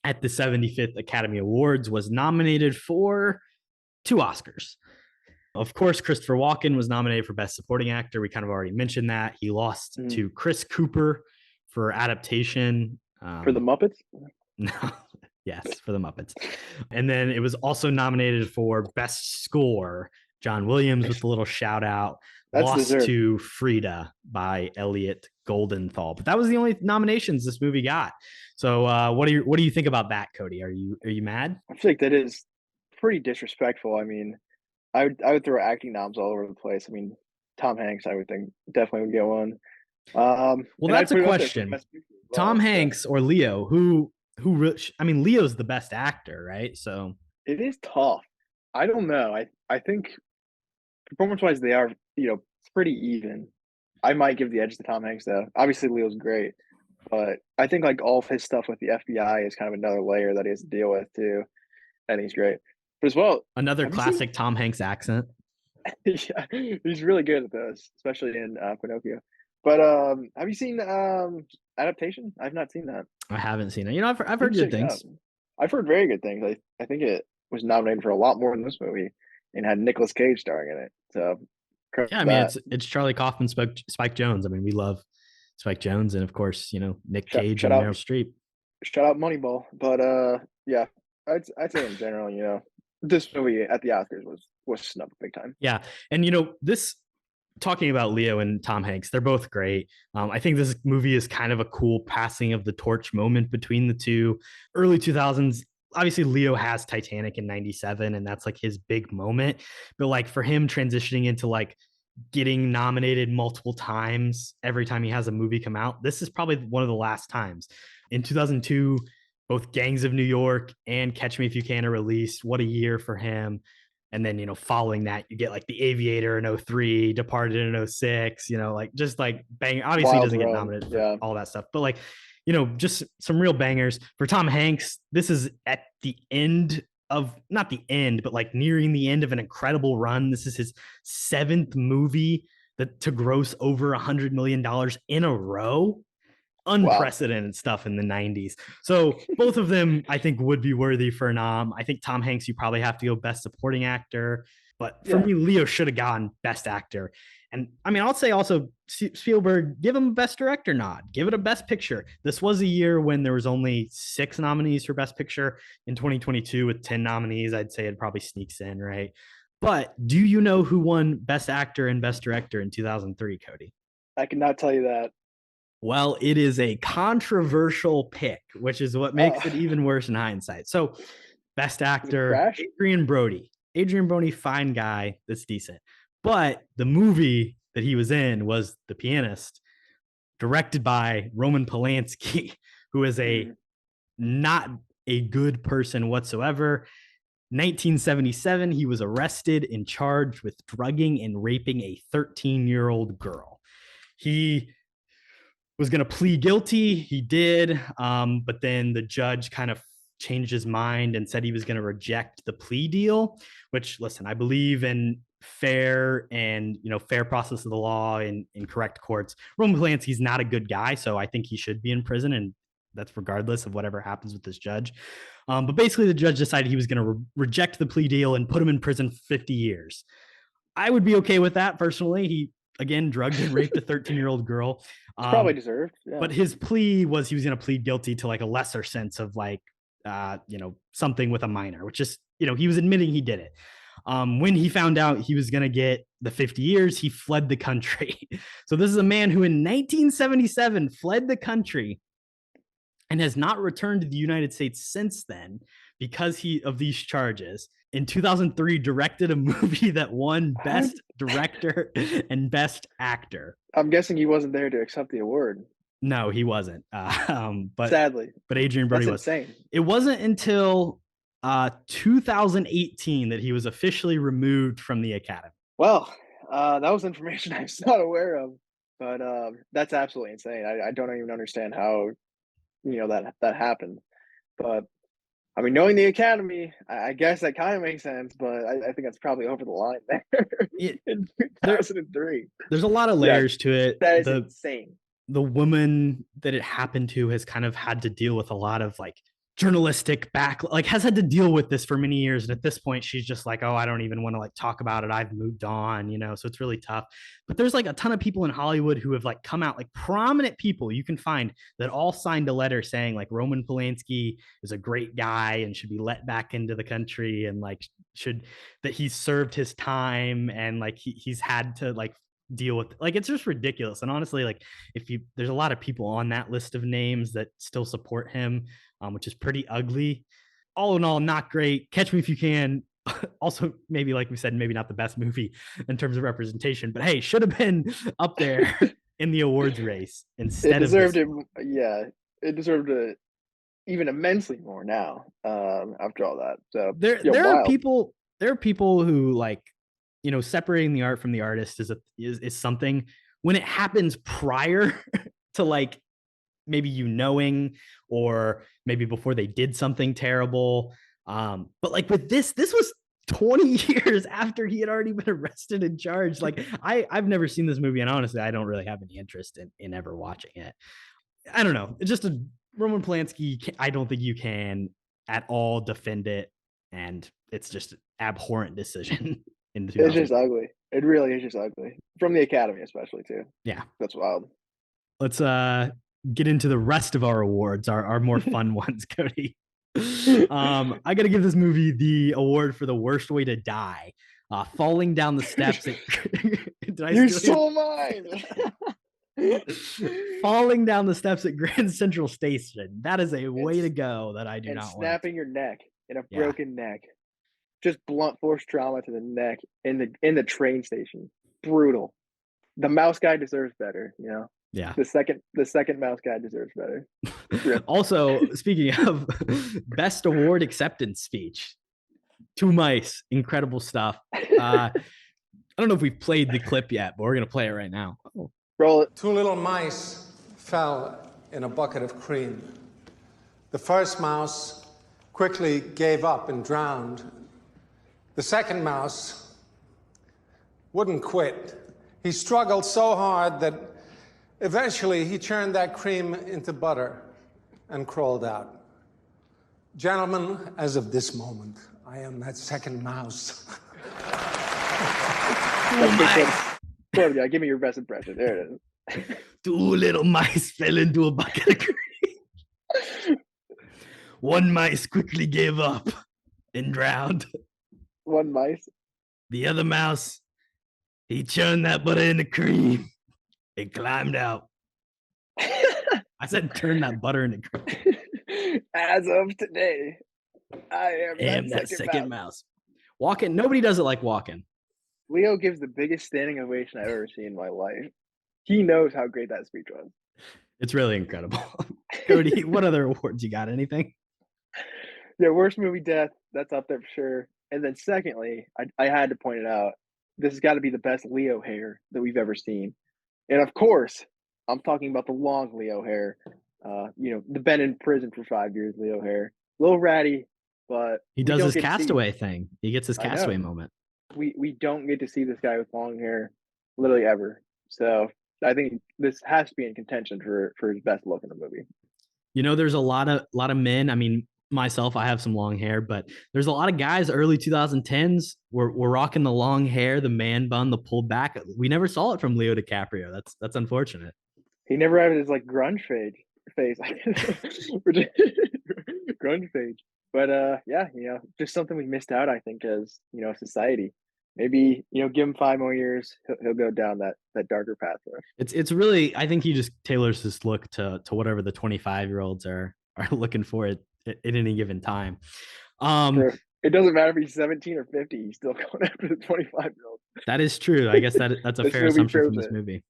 at the 75th Academy Awards was nominated for 2 Oscars. Of course, Christopher Walken was nominated for Best Supporting Actor. We kind of already mentioned that. He lost to Chris Cooper for adaptation. For the Muppets? No. Yes, for the Muppets. And then it was also nominated for Best Score. John Williams with a little shout out. Lost deserved. to Frida by Elliot Goldenthal. But that was the only nominations this movie got. So what do you think about that, Kody? Are you mad? I feel like that is pretty disrespectful. I mean, I would throw acting noms all over the place. I mean, Tom Hanks, I would think definitely would get one. Well, that's a question. Tom Hanks or Leo? Who? I mean, Leo's the best actor, right? So it is tough. I don't know. I think performance-wise, they are pretty even. I might give the edge to Tom Hanks though. Obviously, Leo's great, but I think like all of his stuff with the FBI is kind of another layer that he has to deal with too, and he's great. But as well, another classic Tom Hanks accent. Yeah, he's really good at those, especially in Pinocchio. But have you seen Adaptation? I've not seen that. I haven't seen it. I've heard good things. I've heard very good things. I think it was nominated for a lot more than this movie, and had Nicolas Cage starring in it. So yeah, I mean it's Charlie Kaufman, Spike Jonze. I mean, we love Spike Jonze, and of course Nick Cage and Meryl Streep. Shout out Moneyball. But yeah, I'd say in general, this movie at the Oscars was snubbed big time. Yeah, and this, talking about Leo and Tom Hanks, they're both great. I think this movie is kind of a cool passing of the torch moment between the two. Early 2000s obviously Leo has Titanic in 97 and that's like his big moment. But like for him transitioning into like getting nominated multiple times every time he has a movie come out, this is probably one of the last times. In 2002, both Gangs of New York and Catch Me If You Can are released. What a year for him. And then, following that, you get like The Aviator in 03, Departed in 06, like just like bang. Obviously, he doesn't get nominated for all that stuff, but like, just some real bangers. For Tom Hanks, this is at the end of, not the end, but like nearing the end of an incredible run. This is his 7th movie to gross over $100 million in a row. Unprecedented stuff in the 90s. So both of them, I think, would be worthy for a nom. I think Tom Hanks, you probably have to go Best Supporting Actor. But for me, Leo should have gotten Best Actor. And I mean, I'll say also Spielberg, give him a Best Director nod. Give it a Best Picture. This was a year when there was only 6 nominees for Best Picture. In 2022, with 10 nominees, I'd say it probably sneaks in, right? But do you know who won Best Actor and Best Director in 2003, Kody? I cannot tell you that. Well, it is a controversial pick, which is what makes it even worse in hindsight. So, Best Actor, Adrian Brody. Adrian Brody, fine guy, that's decent. But the movie that he was in was The Pianist, directed by Roman Polanski, who is not a good person whatsoever. 1977, he was arrested and charged with drugging and raping a 13-year-old girl. He was going to plead guilty. He did. But then the judge kind of changed his mind and said he was going to reject the plea deal, which, listen, I believe in fair and, fair process of the law in correct courts. Roman Polanski's not a good guy, so I think he should be in prison, and that's regardless of whatever happens with this judge. But basically the judge decided he was going to reject the plea deal and put him in prison for 50 years. I would be okay with that personally. He, again, drugged and raped a 13-year-old girl. Probably deserved. Yeah. But his plea was he was going to plead guilty to like a lesser sense of like, something with a minor, which is, he was admitting he did it. When he found out he was going to get the 50 years, he fled the country. So this is a man who in 1977 fled the country and has not returned to the United States since then because of these charges. In 2003, directed a movie that won Best Director and Best Actor. I'm guessing he wasn't there to accept the award. No, he wasn't. But sadly, but Adrian Brody was. Insane. It wasn't until 2018 that he was officially removed from the Academy. Well, that was information I was not aware of, but that's absolutely insane. I don't even understand how, that happened. But I mean, knowing the Academy, I guess that kind of makes sense, but I think that's probably over the line there in 2003. There's a lot of layers to it. That is insane. The woman that it happened to has kind of had to deal with a lot of like journalistic has had to deal with this for many years. And at this point, she's just like, oh, I don't even want to like talk about it. I've moved on, so it's really tough. But there's like a ton of people in Hollywood who have like come out, like prominent people you can find that all signed a letter saying like Roman Polanski is a great guy and should be let back into the country and like that he's served his time and like he's had to like deal with, like, it's just ridiculous. And honestly, like there's a lot of people on that list of names that still support him, which is pretty ugly. All in all, not great. Catch Me If You Can, also maybe, like we said, maybe not the best movie in terms of representation, but hey, should have been up there in the awards race instead of this. It deserved it even immensely more now, after all that. So there are people who like, separating the art from the artist is something when it happens prior to like maybe knowing, or maybe before they did something terrible. But like with this was 20 years after he had already been arrested and charged. Like I've never seen this movie, and honestly, I don't really have any interest in ever watching it. I don't know. It's just a Roman Polanski. I don't think you can at all defend it, and it's just an abhorrent decision. It's just ugly. It really is just ugly. From the Academy, especially, too. Yeah. That's wild. Let's get into the rest of our awards, our more fun ones, Kody. I got to give this movie the award for the worst way to die. Falling down the steps. You stole mine. Falling down the steps at Grand Central Station. That is a way to go that I do not want. And snapping your neck in a broken neck. Just blunt force trauma to the neck in the train station. Brutal. The mouse guy deserves better, you know? Yeah. The second mouse guy deserves better. Also, speaking of best award acceptance speech, 2 mice, incredible stuff. I don't know if we've played the clip yet, but we're going to play it right now. Oh. Roll it. 2 little mice fell in a bucket of cream. The first mouse quickly gave up and drowned. The second mouse wouldn't quit. He struggled so hard that eventually he churned that cream into butter and crawled out. Gentlemen, as of this moment, I am that second mouse. Yeah, give me your best impression. There it is. 2 little mice fell into a bucket of cream. 1 mice quickly gave up and drowned. 1 mice. The other mouse, he churned that butter into cream. It climbed out. I said turn that butter into cream. As of today, I am that second mouse. Walken, nobody does it like Walken. Leo gives the biggest standing ovation I've ever seen in my life. He knows how great that speech was. It's really incredible. Kody, what other awards you got? Anything? Yeah, worst movie death, that's up there for sure. And then secondly, I had to point it out. This has got to be the best Leo hair that we've ever seen. And of course, I'm talking about the long Leo hair. The been in prison for 5 years Leo hair. A little ratty, but he does his castaway thing. He gets his castaway moment. We don't get to see this guy with long hair literally ever. So I think this has to be in contention for his best look in the movie. You know, there's a lot of men. I mean, myself, I have some long hair, but there's a lot of guys early 2010s were rocking the long hair, the man bun, the pulled back. We never saw it from Leo DiCaprio. That's unfortunate. He never had his like grunge face. Grunge face. But just something we missed out, I think, as society. Maybe give him 5 more years, he'll go down that darker path for us. It's really, I think he just tailors his look to whatever the 25-year-olds are looking for at any given time. Sure. It doesn't matter if he's 17 or 50; he's still going after the 25-year-old. That is true. I guess that's a fair assumption from this movie.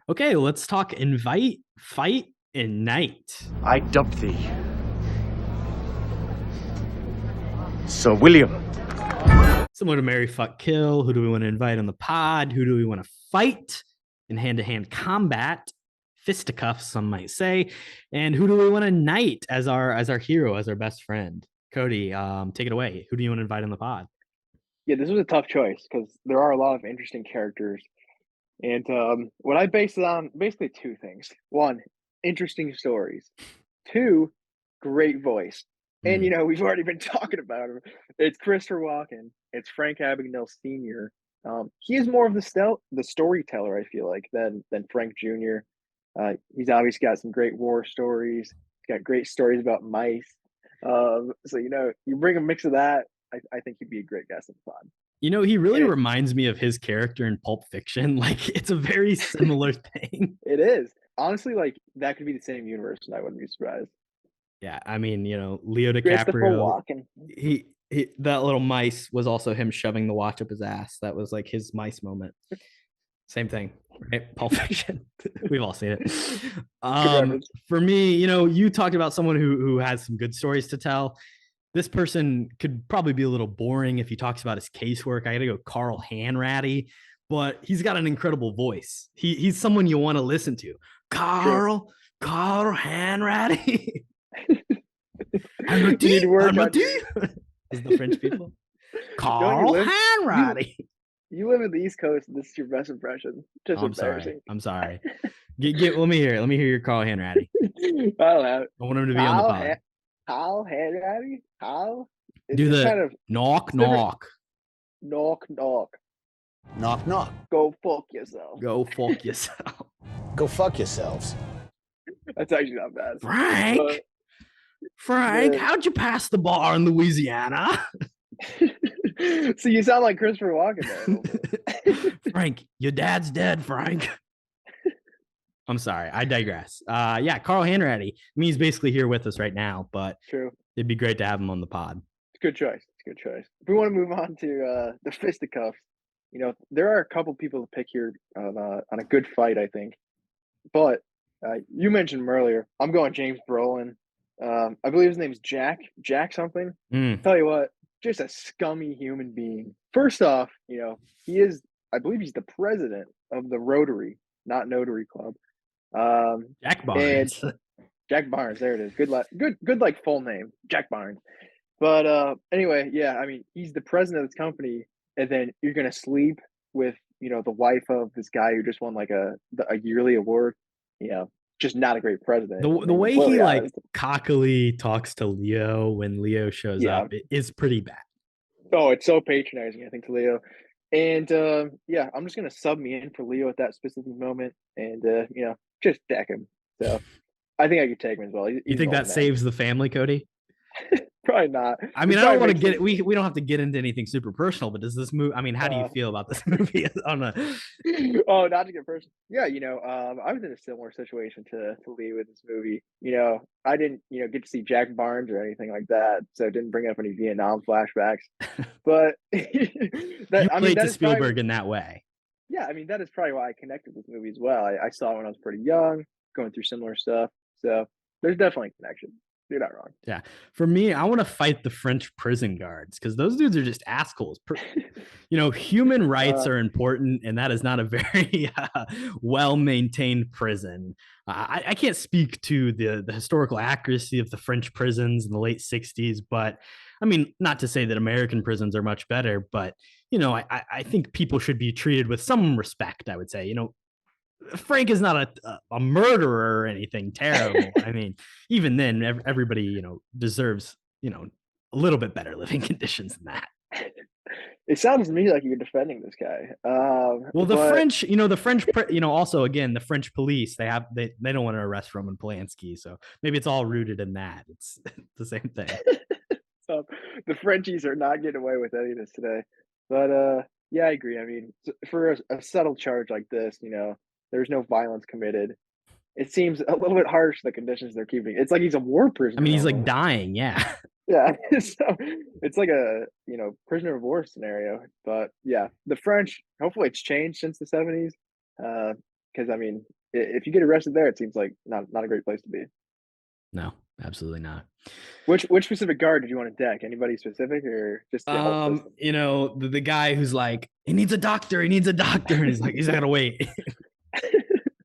Okay, let's talk invite, fight, and night. I dubbed thee Sir William. Similar to Marry, Fuck, Kill, who do we want to invite on the pod? Who do we want to fight in hand-to-hand combat? Fisticuffs, some might say. And who do we want to knight as our hero, as our best friend? Kody, take it away. Who do you want to invite on the pod? Yeah, this was a tough choice because there are a lot of interesting characters. And what I based it on, basically 2 things. 1, interesting stories. 2, great voice. And, we've already been talking about him. It's Christopher Walken. It's Frank Abagnale Sr. He is more of the storyteller, I feel like, than Frank Jr. He's obviously got some great war stories. He's got great stories about mice. So, you bring a mix of that, I think he'd be a great guest on the pod. He really reminds me of his character in Pulp Fiction. Like, it's a very similar thing. It is. Honestly, like, that could be the same universe, and I wouldn't be surprised. Yeah, I mean, Leo DiCaprio, he that little mice was also him shoving the watch up his ass. That was like his mice moment. Same thing, right? Pulp Fiction. We've all seen it. For me, you talked about someone who has some good stories to tell. This person could probably be a little boring if he talks about his casework. I got to go Carl Hanratty, but he's got an incredible voice. He's someone you want to listen to. Carl Hanratty. Is the French people? Carl Hanratty. You live in the East Coast, and this is your best impression. Just embarrassing. I'm sorry. Let me hear your Carl Hanratty. I don't know. I want him to be on the pod. Carl Hanratty? How? Do the kind of knock. Knock. Knock, knock. Go fuck yourself. Go fuck yourself. Go fuck yourselves. That's actually not bad. Frank, how'd you pass the bar in Louisiana? So you sound like Christopher Walken there. Frank, your dad's dead, Frank. I'm sorry, I digress. Yeah, Carl Hanratty. I mean, he's basically here with us right now, but True. It'd be great to have him on the pod. It's a good choice. It's a good choice. If we want to move on to the fisticuffs, there are a couple people to pick here on a good fight, I think. But you mentioned him earlier. I'm going James Brolin. I believe his name is Jack something. Tell you what, just a scummy human being. First off, he is, I believe he's the president of the Rotary, not Notary Club. Jack Barnes. And Jack Barnes, there it is. Good like full name, Jack Barnes. But anyway, yeah, I mean, he's the president of this company, and then you're gonna sleep with, the wife of this guy who just won like a yearly award. Just not a great president. The way he like cockily talks to Leo when Leo shows up is pretty bad. Oh, it's so patronizing, I think, to Leo. And yeah, I'm just gonna sub me in for Leo at that specific moment, and just deck him. So I think I could take him as well. You think that saves the family, Kody? Probably not. I mean, I don't want to get we don't have to get into anything super personal, but does this movie? I mean, how do you feel about this movie? Oh, not to get personal. Yeah, I was in a similar situation to Lee with this movie. I didn't, get to see Jack Barnes or anything like that, so it didn't bring up any Vietnam flashbacks. But you relate to Spielberg in that way. Yeah, I mean, that is probably why I connected with this movie as well. I saw it when I was pretty young, going through similar stuff. So there's definitely a connection. You're not wrong. Yeah. For me, I want to fight the French prison guards because those dudes are just assholes. Human rights are important, and that is not a very well-maintained prison. I can't speak to the historical accuracy of the French prisons in the late 60s, but I mean, not to say that American prisons are much better, but, I think people should be treated with some respect, I would say. Frank is not a murderer or anything terrible. I mean, even then, everybody, deserves, a little bit better living conditions than that. It sounds to me like you're defending this guy. French, also, again, the French police, they don't want to arrest Roman Polanski. So maybe it's all rooted in that. It's the same thing. So the Frenchies are not getting away with any of this today. But yeah, I agree. I mean, for a subtle charge like this, there's no violence committed. It seems a little bit harsh, the conditions they're keeping. It's like he's a war prisoner. I mean, he's like dying. Yeah. Yeah. So it's like a, prisoner of war scenario. But yeah, the French, hopefully it's changed since the 70s. Because, I mean, if you get arrested there, it seems like not a great place to be. No, absolutely not. Which specific guard did you want to deck? Anybody specific or just the guy who's like, he needs a doctor, and he's like, he's not gonna wait.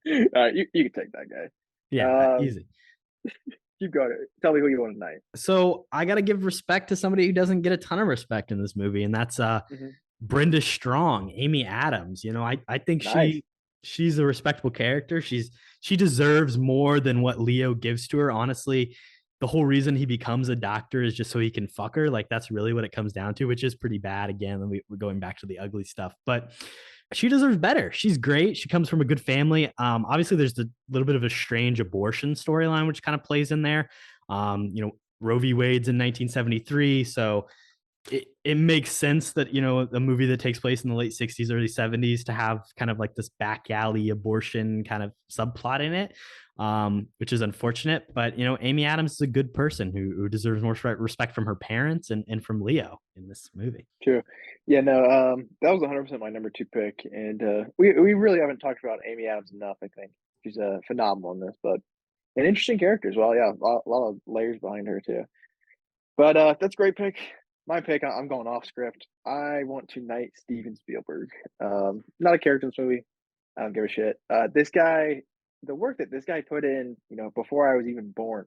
All right, you can take that guy. Yeah, easy. Keep going. Tell me who you want tonight. So I gotta give respect to somebody who doesn't get a ton of respect in this movie, and that's Brenda Strong, Amy Adams. I think nice. she's a respectable character. She deserves more than what Leo gives to her. Honestly, the whole reason he becomes a doctor is just so he can fuck her. Like, that's really what it comes down to, which is pretty bad. Again, we're going back to the ugly stuff, but she deserves better. She's great. She comes from a good family. Obviously there's a little bit of a strange abortion storyline, which kind of plays in there. Roe v. Wade's in 1973. So it makes sense that, a movie that takes place in the late 60s, early 70s to have kind of like this back alley abortion kind of subplot in it, which is unfortunate. But, Amy Adams is a good person who deserves more respect from her parents and from Leo in this movie. True. Yeah, no, that was 100% my number 2 pick. And we really haven't talked about Amy Adams enough, I think. She's phenomenal in this, but an interesting character as well. Yeah, a lot of layers behind her too. But that's a great pick. My pick, I'm going off script. I want to knight Stephen Spielberg. Not a character in this movie. I don't give a shit. This guy, the work that this guy put in, before I was even born,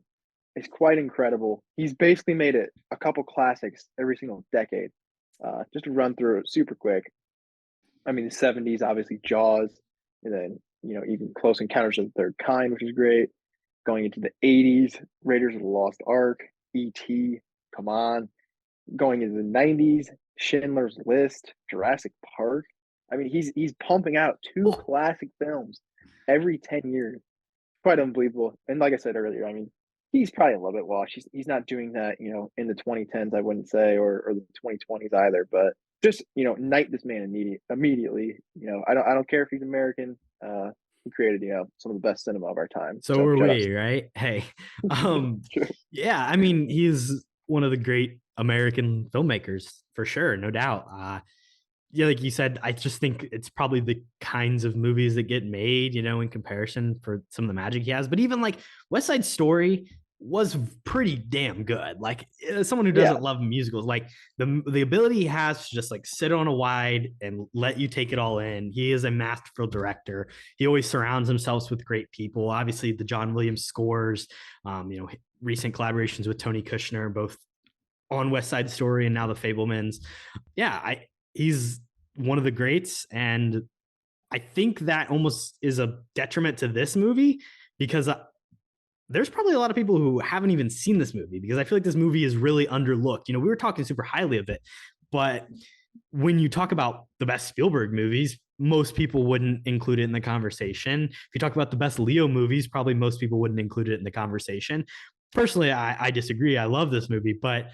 is quite incredible. He's basically made it a couple classics every single decade. Just to run through it super quick. I mean, the 70s, obviously Jaws, and then, even Close Encounters of the Third Kind, which is great. Going into the 80s, Raiders of the Lost Ark, E.T., come on. Going into the 90s, Schindler's List, Jurassic Park. I mean, he's pumping out 2 classic films every 10 years. Quite unbelievable. And like I said earlier, I mean, he's probably a little bit washed. He's not doing that, in the 2010s, I wouldn't say, or the 2020s either. But just, knight this man immediately. I don't care if he's American. he created, some of the best cinema of our time. So were we, right? Hey, yeah, I mean, he's one of the great American filmmakers for sure, no doubt. Yeah, like you said, I just think it's probably the kinds of movies that get made, in comparison for some of the magic he has. But even like West Side Story was pretty damn good. Like as someone who doesn't love musicals, like the ability he has to just like sit on a wide and let you take it all in. He is a masterful director. He always surrounds himself with great people. Obviously, the John Williams scores, recent collaborations with Tony Kushner, both on West Side Story and now the Fablemans. Yeah, he's one of the greats, and I think that almost is a detriment to this movie because there's probably a lot of people who haven't even seen this movie, because I feel like this movie is really underlooked. We were talking super highly of it, but when you talk about the best Spielberg movies, most people wouldn't include it in the conversation. If you talk about the best Leo movies, probably most people wouldn't include it in the conversation. Personally, I disagree. I love this movie, but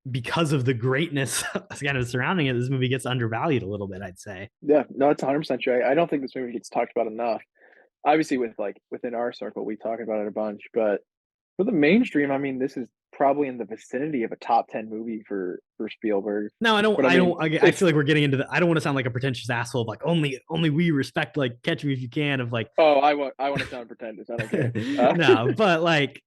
because of the greatness kind of surrounding it, this movie gets undervalued a little bit, I'd say. Yeah, no, it's 100% true. I don't think this movie gets talked about enough. Obviously, within our circle, we talk about it a bunch, but for the mainstream, I mean, this is probably in the vicinity of a top 10 movie for Spielberg. No, I feel like we're getting into I don't want to sound like a pretentious asshole of like only we respect like Catch Me If You Can of like. Oh, I want to sound pretentious. I don't care. No, but like.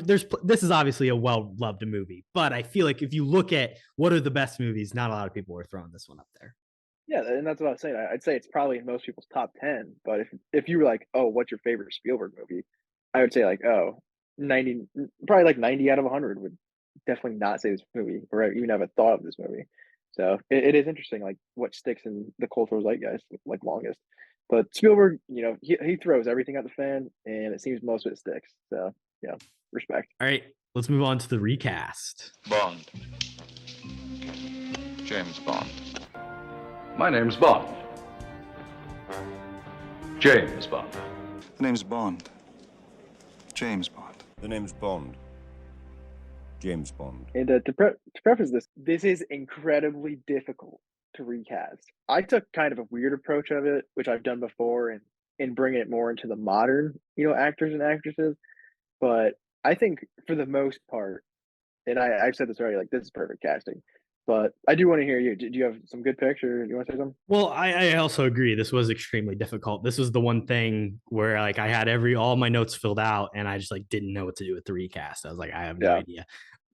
This is obviously a well-loved movie, but I feel like if you look at what are the best movies, not a lot of people are throwing this one up there. Yeah, and that's what I was saying. I'd say it's probably in most people's top 10, but if you were like, oh, what's your favorite Spielberg movie? I would say like, 90, probably like 90 out of 100 would definitely not say this movie or even have a thought of this movie. So it is interesting, like what sticks in the cultural zeitgeist like longest. But Spielberg, he throws everything at the fan, and it seems most of it sticks. So yeah, respect. All right, let's move on to the recast. Bond. James Bond. My name's Bond. James Bond. The name's Bond. James Bond. The name's Bond. James Bond. And to preface this is incredibly difficult to recast. I took kind of a weird approach of it, which I've done before, and bringing it more into the modern, actors and actresses. But I think for the most part, and I've said this already, like this is perfect casting. But I do want to hear you. Do you have some good picks, or do you want to say something? Well, I also agree. This was extremely difficult. This was the one thing where like I had all my notes filled out, and I just like didn't know what to do with the recast. I was like, I have no idea.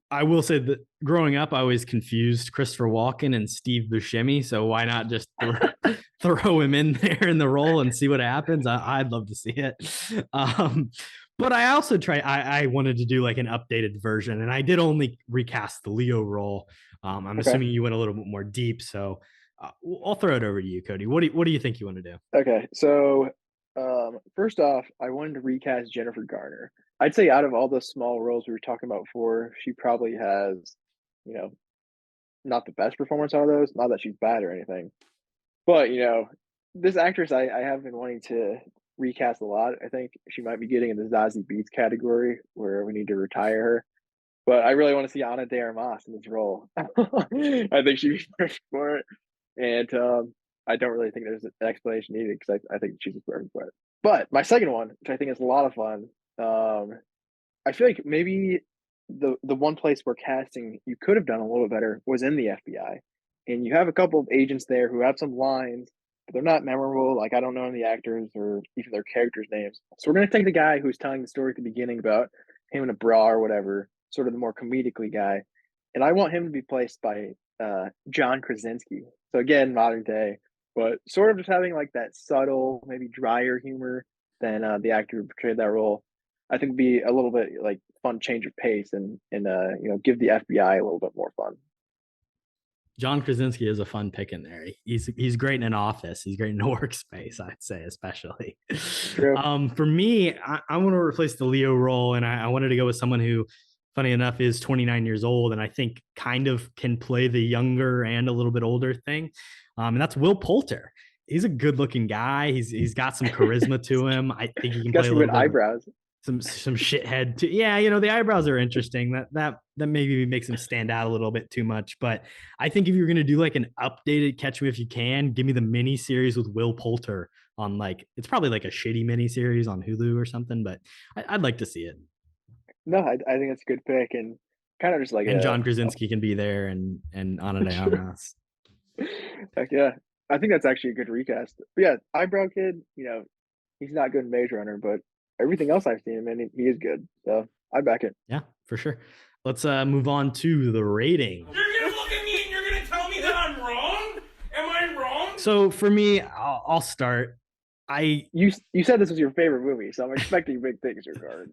I will say that growing up, I always confused Christopher Walken and Steve Buscemi. So why not just throw him in there in the role and see what happens? I'd love to see it. But I also I wanted to do like an updated version, and I did only recast the Leo role. I'm assuming you went a little bit more deep, so I'll throw it over to you, Kody. What do you think you want to do? Okay, so first off, I wanted to recast Jennifer Garner. I'd say out of all the small roles we were talking about before, she probably has, not the best performance out of those. Not that she's bad or anything, but this actress I have been wanting to recast a lot. I think she might be getting in the Zazie Beetz category where we need to retire her. But I really want to see Ana de Armas in this role. I think she'd be perfect for it. And I don't really think there's an explanation needed because I think she's perfect for it. But my second one, which I think is a lot of fun, I feel like maybe the one place where casting you could have done a little bit better was in the FBI. And you have a couple of agents there who have some lines, but they're not memorable. Like I don't know any of the actors or even their characters' names. So we're going to take the guy who's telling the story at the beginning about him in a bra or whatever, sort of the more comedically guy. And I want him to be placed by John Krasinski. So again, modern day, but sort of just having like that subtle, maybe drier humor than the actor who portrayed that role. I think would be a little bit like fun change of pace and give the FBI a little bit more fun. John Krasinski is a fun pick in there. He's great in an office. He's great in a workspace, I'd say, especially. True. For me, I want to replace the Leo role, and I wanted to go with someone who, funny enough, is 29 years old, and I think kind of can play the younger and a little bit older thing. And that's Will Poulter. He's a good-looking guy. He's got some charisma to him. I think he can play a little bit. Eyebrows. Some shithead too. Yeah, the eyebrows are interesting. That maybe makes him stand out a little bit too much. But I think if you're gonna do like an updated Catch Me If You Can, give me the mini series with Will Poulter on like, it's probably like a shitty miniseries on Hulu or something, but I'd like to see it. No, I think that's a good pick, and kind of just like And John Krasinski can be there, and Ana de Armas. Heck yeah. I think that's actually a good recast. But yeah, Eyebrow Kid, he's not good in Maze Runner, but everything else I've seen him in, he is good. So I back it. Yeah, for sure. Let's move on to the rating. You're gonna look at me and you're gonna tell me that I'm wrong? Am I wrong? So for me, I'll start. You said this was your favorite movie, so I'm expecting big things regarding.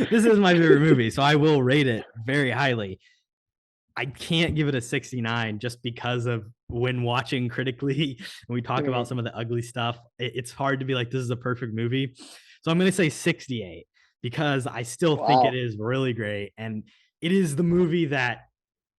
This is my favorite movie, so I will rate it very highly. I can't give it a 69 just because of when watching critically, when we talk about some of the ugly stuff, it's hard to be like, this is a perfect movie. So I'm going to say 68 because I still think it is really great. And it is the movie that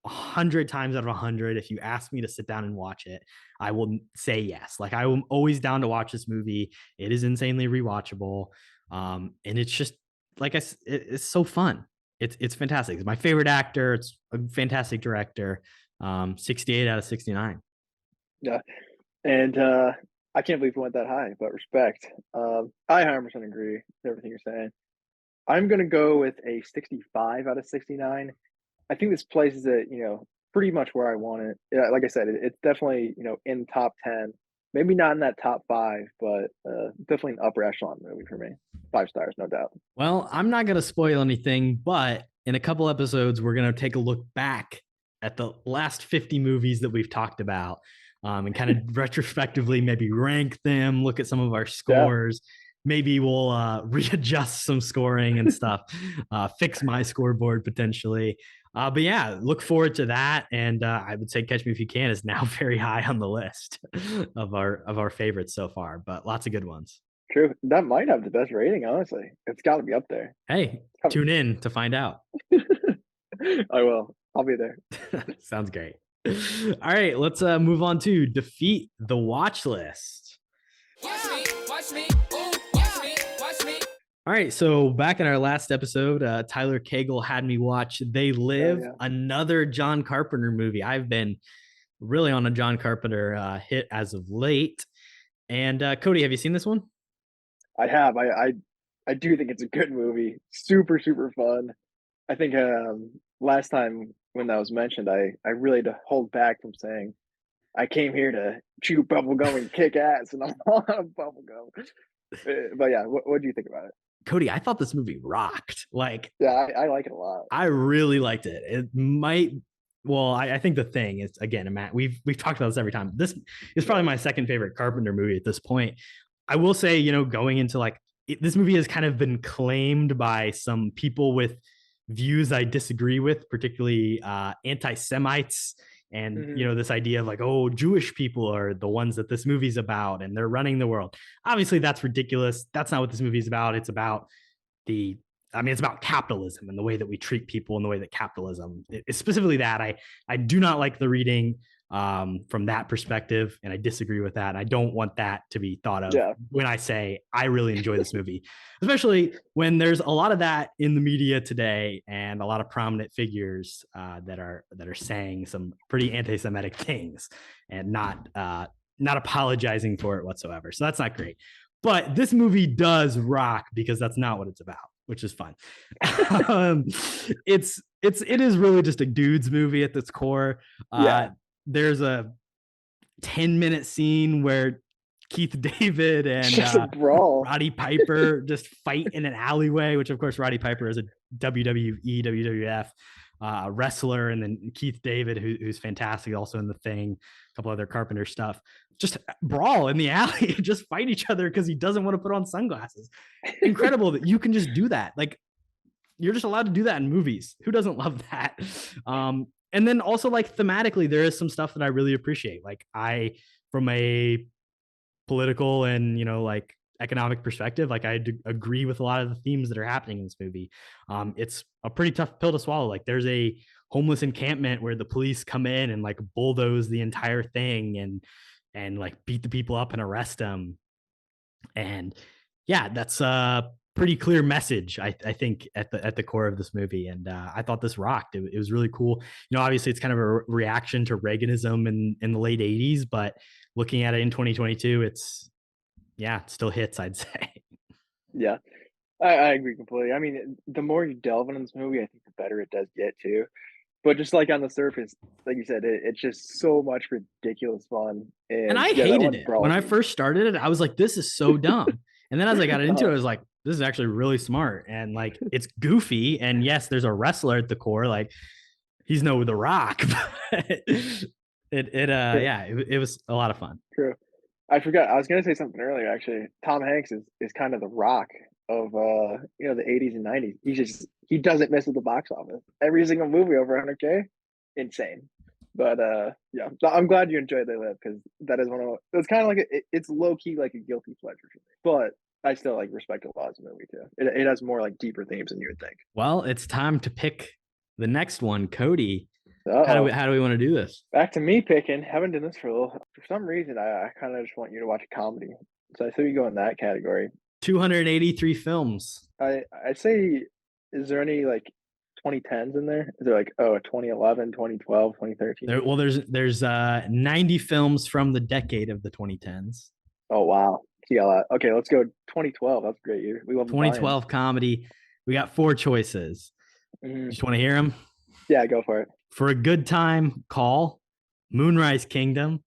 100 times out of 100, if you ask me to sit down and watch it, I will say yes. Like, I am always down to watch this movie. It is insanely rewatchable. And it's just like, it's so fun. It's fantastic. It's my favorite actor. It's a fantastic director. 68 out of 69. Yeah. And I can't believe we went that high, but respect. I 100% agree with everything you're saying. I'm going to go with a 65 out of 69. I think this places it, pretty much where I want it. Yeah, like I said, it's definitely, in top 10. Maybe not in that top 5, but definitely an upper echelon movie for me. 5 stars, no doubt. Well, I'm not going to spoil anything, but in a couple episodes, we're going to take a look back at the last 50 movies that we've talked about, and kind of retrospectively maybe rank them, look at some of our scores. Yeah. Maybe we'll readjust some scoring and stuff, fix my scoreboard potentially. But yeah, look forward to that. And I would say Catch Me If You Can is now very high on the list of our favorites so far, but lots of good ones. True. That might have the best rating, honestly. It's got to be up there. Hey, tune in to find out. I will. I'll be there. Sounds great. All right, let's move on to Defeat the Watchlist. Watch me. All right, so back in our last episode, Tyler Cagle had me watch They Live, another John Carpenter movie. I've been really on a John Carpenter hit as of late. And Kody, have you seen this one? I have. I do think it's a good movie. Super, super fun. I think last time when that was mentioned, I really had to hold back from saying I came here to chew bubblegum and kick ass, and I'm all out of bubblegum. But yeah, what do you think about it? Cody, I thought this movie rocked. Like, yeah, I like it a lot. I really liked it. It might. Well, I think the thing is, again, Matt, we've talked about this every time. This is probably my second favorite Carpenter movie at this point. I will say, going into like this movie has kind of been claimed by some people with views I disagree with, particularly anti-Semites. And, this idea of like, oh, Jewish people are the ones that this movie's about and they're running the world. Obviously, that's ridiculous. That's not what this movie is about. It's about it's about capitalism and the way that we treat people and the way that capitalism, specifically that. I do not like the reading from that perspective, and I disagree with that. And I don't want that to be thought of when I say I really enjoy this movie, especially when there's a lot of that in the media today and a lot of prominent figures that are saying some pretty anti-Semitic things and not apologizing for it whatsoever. So that's not great. But this movie does rock because that's not what it's about, which is fun. It is really just a dude's movie at its core. There's a 10-minute scene where Keith David and Roddy Piper just fight in an alleyway, which of course Roddy Piper is a WWE, WWF wrestler, and then Keith David, who's fantastic, also in The Thing, a couple other Carpenter stuff. Just brawl in the alley, just fight each other because he doesn't want to put on sunglasses. Incredible that you can just do that. Like, you're just allowed to do that in movies. Who doesn't love that? And then also, like, thematically, there is some stuff that I really appreciate. Like, from a political and, like, economic perspective, like, I agree with a lot of the themes that are happening in this movie. It's a pretty tough pill to swallow. Like, there's a homeless encampment where the police come in and, like, bulldoze the entire thing and like beat the people up and arrest them. And yeah, that's a pretty clear message, I think, at the core of this movie. And I thought this rocked. It was really cool. Obviously it's kind of a reaction to Reaganism in the late 80s, but looking at it in 2022, it's yeah, it still hits, I'd say. Yeah, I agree completely. I mean, the more you delve into this movie, I think the better it does get too. But just like on the surface, like you said, it's just so much ridiculous fun. And I yeah, that hated one it. When I Brolin. first started it, I was like, this is so dumb. And then as I got into it, I was like, this is actually really smart. And like, it's goofy. And yes, there's a wrestler at the core. Like, he's no The Rock. But it was a lot of fun. True. I forgot. I was gonna say something earlier. Actually, Tom Hanks is kind of the Rock of the 80s and 90s. He doesn't miss with the box office. Every single movie over 100K, insane. But yeah, I'm glad you enjoyed They Live, because that is one of it's kind of like it's low key like a guilty pleasure for me. But I still like respect a lot of the movie too. It has more like deeper themes than you would think. Well, it's time to pick the next one, Kody. Uh-oh. How do we want to do this? Back to me picking. Haven't done this for a little. For some reason, I kind of just want you to watch a comedy. So I think we go in that category. 283 films. I say, is there any like 2010s in there? Is there like 2011, 2012, 2013? There's 90 films from the decade of the 2010s. Oh wow. Yeah. Okay, let's go 2012. That's a great year. We love 2012 comedy. We got 4 choices. Mm-hmm. Just want to hear them? Yeah, go for it. For a Good Time, Call, Moonrise Kingdom,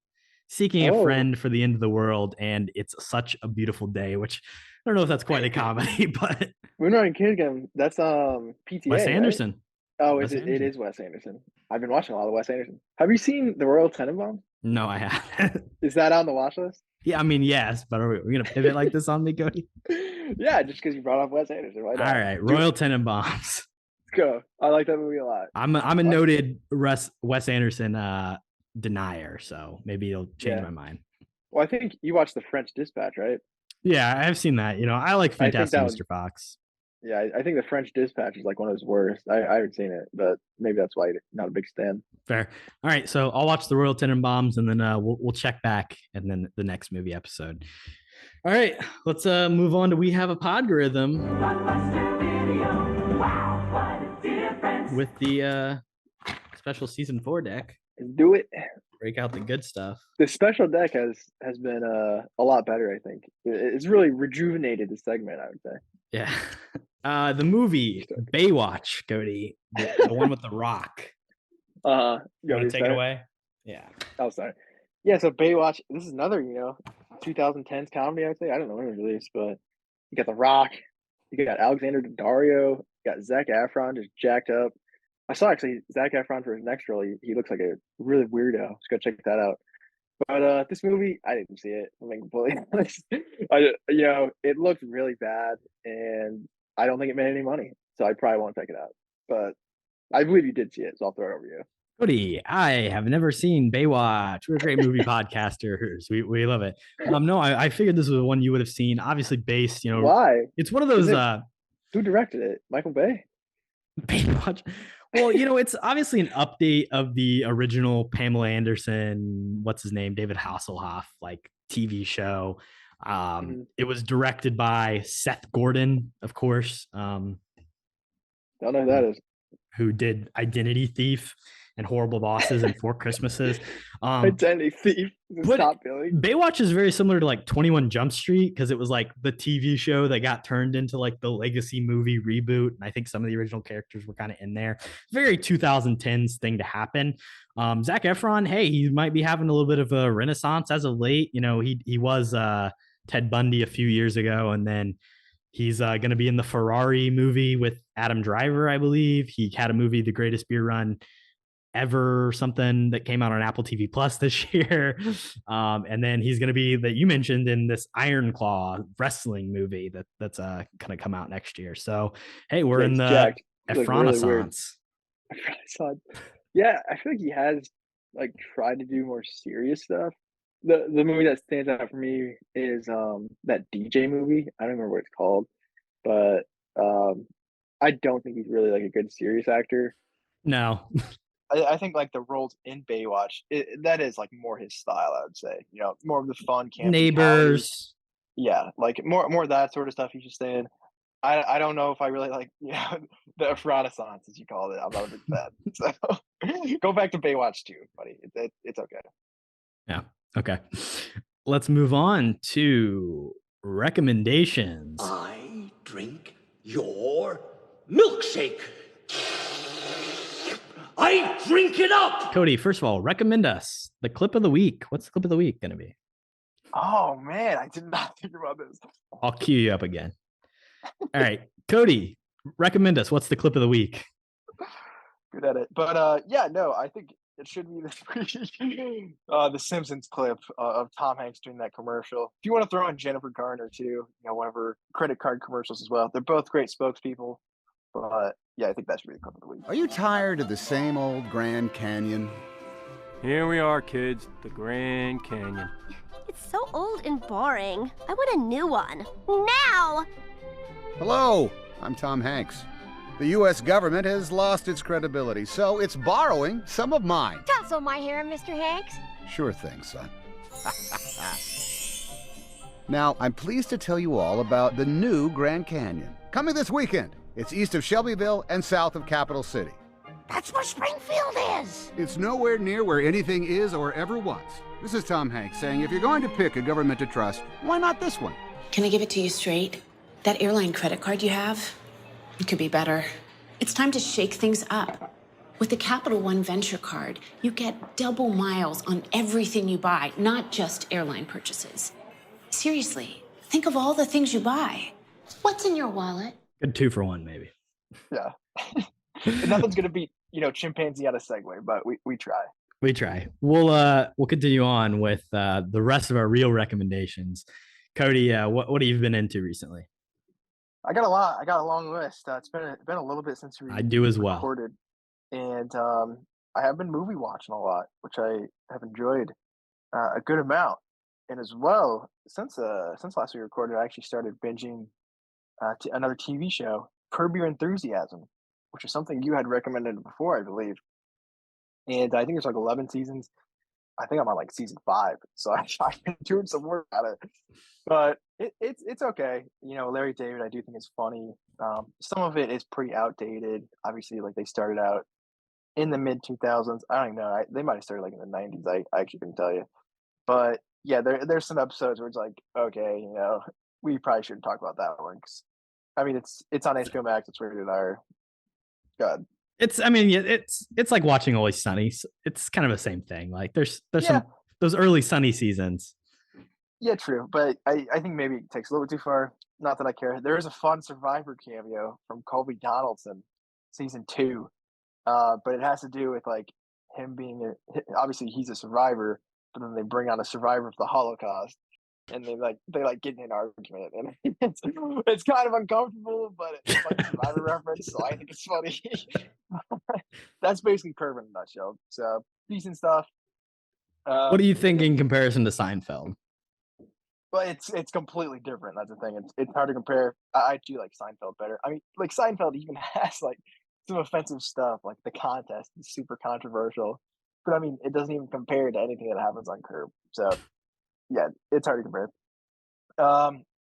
Seeking a Friend for the End of the World, and It's Such a Beautiful Day, which I don't know if that's quite a comedy, but Moonrise Kingdom, that's PTA. Wes Anderson. Right? Oh, it is Wes Anderson. I've been watching a lot of Wes Anderson. Have you seen The Royal Tenenbaums? No, I haven't. Is that on the watch list? Yeah, I mean, yes, but are we gonna pivot like this on me, Kody? Yeah, just because you brought up Wes Anderson. Why not? All right, Royal Tenenbaums. Go. I like that movie a lot. I'm a noted Wes Anderson denier, so maybe it'll change my mind. Well, I think you watched The French Dispatch, right? Yeah, I've seen that. I like Fantastic Mr. Fox. Yeah, I think The French Dispatch is like one of his worst. I haven't seen it, but maybe that's why you're not a big fan. Fair. All right, so I'll watch The Royal Tenenbaums, and then we'll check back, and then the next movie episode. All right, let's move on to We Have a Podgorithm. With the special season 4 deck. Let's do it. Break out the good stuff. The special deck has been a lot better, I think. It's really rejuvenated the segment, I would say. Yeah. The movie Baywatch, Kody, the one with The Rock. You want to take it away? Yeah. Oh, sorry. Yeah, so Baywatch, this is another, 2010s comedy, I would say. I don't know when it was released, but you got The Rock, you got Alexander Daddario, you got Zac Efron just jacked up. I saw actually Zac Efron for his next role. He looks like a really weirdo. Just go check that out. But this movie, I didn't see it. I'm being completely honest. It looked really bad, and I don't think it made any money. So I probably won't check it out. But I believe you did see it, so I'll throw it over to you. Kody, I have never seen Baywatch. We're great movie podcasters. We love it. No, I figured this was the one you would have seen. Obviously based, Why? It's one of those. Who directed it? Michael Bay? Baywatch. Well, it's obviously an update of the original Pamela Anderson, what's his name, David Hasselhoff, like TV show. It was directed by Seth Gordon, of course. Don't know who that is. Who did Identity Thief and Horrible Bosses and Four Christmases. Identity Thief. Top billing. Baywatch is very similar to like 21 Jump Street, because it was like the TV show that got turned into like the legacy movie reboot. And I think some of the original characters were kind of in there. Very 2010s thing to happen. Zac Efron, hey, he might be having a little bit of a renaissance as of late. He was Ted Bundy a few years ago, and then he's going to be in the Ferrari movie with Adam Driver, I believe. He had a movie, The Greatest Beer Run Ever, or something, that came out on Apple TV Plus this year. And then he's going to be, that you mentioned, in this Iron Claw wrestling movie that's going to come out next year. So, hey, we're in the Efronaissance. Really yeah, I feel like he has like tried to do more serious stuff. The movie that stands out for me is that DJ movie. I don't remember what it's called, but I don't think he's really like a good serious actor. No. I think like the roles in Baywatch, that is like more his style, I would say. More of the fun campy Neighbors. Yeah, like more of that sort of stuff he's just saying. I don't know if I really like the Renaissance, as you called it. I'm not a big fan. So go back to Baywatch too, buddy. It's okay. Yeah. Okay. Let's move on to recommendations. I drink your milkshake. I drink it up. Kody, first of all, recommend us the clip of the week. What's the clip of the week going to be? Oh man, I did not think about this. I'll cue you up again. All right, Kody, recommend us. What's the clip of the week? Good at it. But yeah, no, I think it should be the Simpsons clip of Tom Hanks doing that commercial. If you want to throw in Jennifer Garner too, one of her credit card commercials as well. They're both great spokespeople. But yeah, I think that should be the clip of the week. Are you tired of the same old Grand Canyon? Here we are, kids, the Grand Canyon. It's so old and boring. I want a new one. Now! Hello, I'm Tom Hanks. The U.S. government has lost its credibility, so it's borrowing some of mine. Tousle my hair, Mr. Hanks. Sure thing, son. Now, I'm pleased to tell you all about the new Grand Canyon. Coming this weekend. It's east of Shelbyville and south of Capital City. That's where Springfield is. It's nowhere near where anything is or ever was. This is Tom Hanks saying if you're going to pick a government to trust, why not this one? Can I give it to you straight? That airline credit card you have, it could be better. It's time to shake things up. With the Capital One Venture Card, you get double miles on everything you buy, not just airline purchases. Seriously, think of all the things you buy. What's in your wallet? Good 2-for-1, maybe. Yeah. Nothing's gonna beat, chimpanzee out of Segway, but we try. We try. We'll continue on with the rest of our real recommendations. Kody, what have you been into recently? I got a lot. I got a long list. It's been a little bit since we I do as well. recorded, and I have been movie watching a lot, which I have enjoyed a good amount. And as well, since last we recorded, I actually started binging another TV show, Curb Your Enthusiasm, which is something you had recommended before, I believe. And I think there's like 11 seasons. I think I'm on like season 5, so I've been doing some work at it. But it's okay. Larry David, I do think is funny. Some of it is pretty outdated. Obviously, like they started out in the mid 2000s. I don't even know. They might have started like in the 90s. I actually couldn't tell you. But yeah, there's some episodes where it's like, okay, we probably shouldn't talk about that one. 'Cause, I mean, it's on HBO Max. It's rated R. God. It's like watching Always Sunny. It's kind of the same thing. Like there's some those early Sunny seasons. Yeah, true. But I think maybe it takes a little bit too far. Not that I care. There is a fun Survivor cameo from Colby Donaldson, season 2. But it has to do with like him being obviously he's a survivor, but then they bring on a survivor of the Holocaust, and they get in an argument, and it's kind of uncomfortable, but it's like a survivor reference, so I think it's funny. That's basically Curb in a nutshell. So decent stuff. What do you think in comparison to Seinfeld? Well, it's completely different. That's the thing. It's hard to compare. I do like Seinfeld better. I mean, like Seinfeld even has like some offensive stuff, like the contest is super controversial. But I mean, it doesn't even compare to anything that happens on Curb. So yeah, it's hard to compare.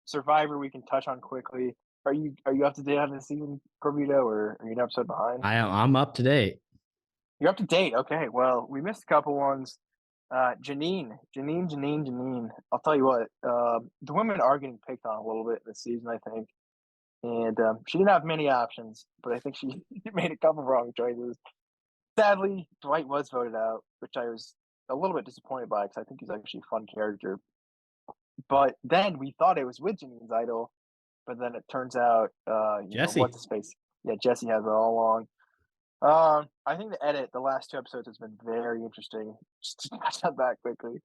Survivor we can touch on quickly. Are you up to date on the season, Corbito, or are you an episode behind? I'm up to date. You're up to date. Okay. Well, we missed a couple ones. Janine. I'll tell you what, the women are getting picked on a little bit this season, I think. And she didn't have many options, but I think she made a couple wrong choices. Sadly, Dwight was voted out, which I was a little bit disappointed by because I think he's actually a fun character. But then we thought it was with Janine's idol, but then it turns out, Jesse. What's his face? Yeah, Jesse has it all along. I think the last 2 episodes has been very interesting. Just to touch on that quickly.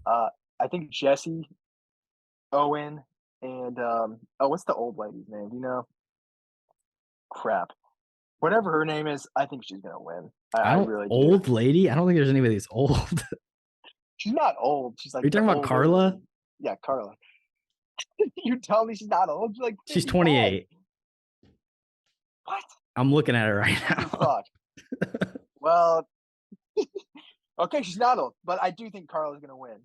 I think Jesse, Owen, and what's the old lady's name? Do you know? Crap. Whatever her name is, I think she's gonna win. I really do. Old lady? I don't think there's anybody that's old. She's not old. She's like. Are you talking about Carla? Lady. Yeah, Carla. You tell me she's not old? She's like 55. She's 28. What? I'm looking at her right now. Fuck. Well, okay, she's not old, but I do think Carla's gonna win.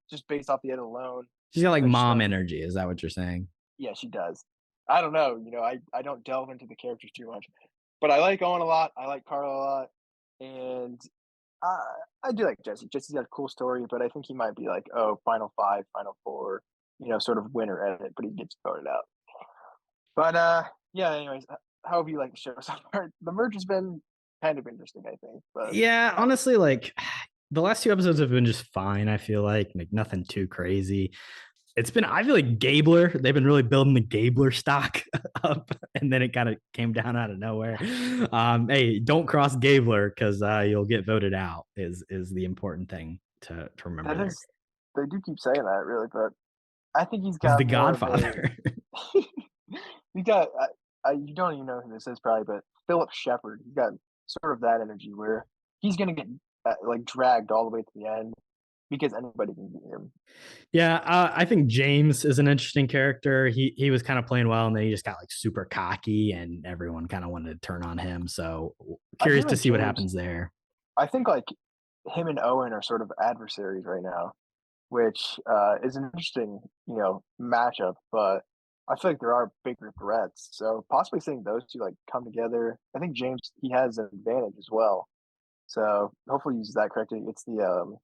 Just based off the end alone. She's got like mom energy. Is that what you're saying? Yeah, she does. I don't know. I don't delve into the characters too much, but I like Owen a lot. I like Carla a lot, and I do like Jesse. Jesse's got a cool story, but I think he might be like, final 5, final 4. sort of winner at it, but he gets voted out. But yeah. Anyways, how have you liked the show so far? The merge has been kind of interesting, I think. But yeah, honestly, like the last 2 episodes have been just fine. I feel like nothing too crazy. I feel like Gabler, they've been really building the Gabler stock up, and then it kind of came down out of nowhere. Hey, don't cross Gabler because you'll get voted out is the important thing to remember there. They do keep saying that, really, but I think he's He's got the more Godfather. He got you don't even know who this is probably, but Philip Shepard. He's got sort of that energy where he's gonna get like dragged all the way to the end because anybody can beat him. Yeah, I think James is an interesting character. He was kind of playing well, and then he just got like super cocky, and everyone kind of wanted to turn on him. So curious to see what happens there. I think like him and Owen are sort of adversaries right now, which is an interesting matchup. But I feel like there are bigger threats. So possibly seeing those two like come together. I think James he has an advantage as well. So hopefully he uses that correctly. It's the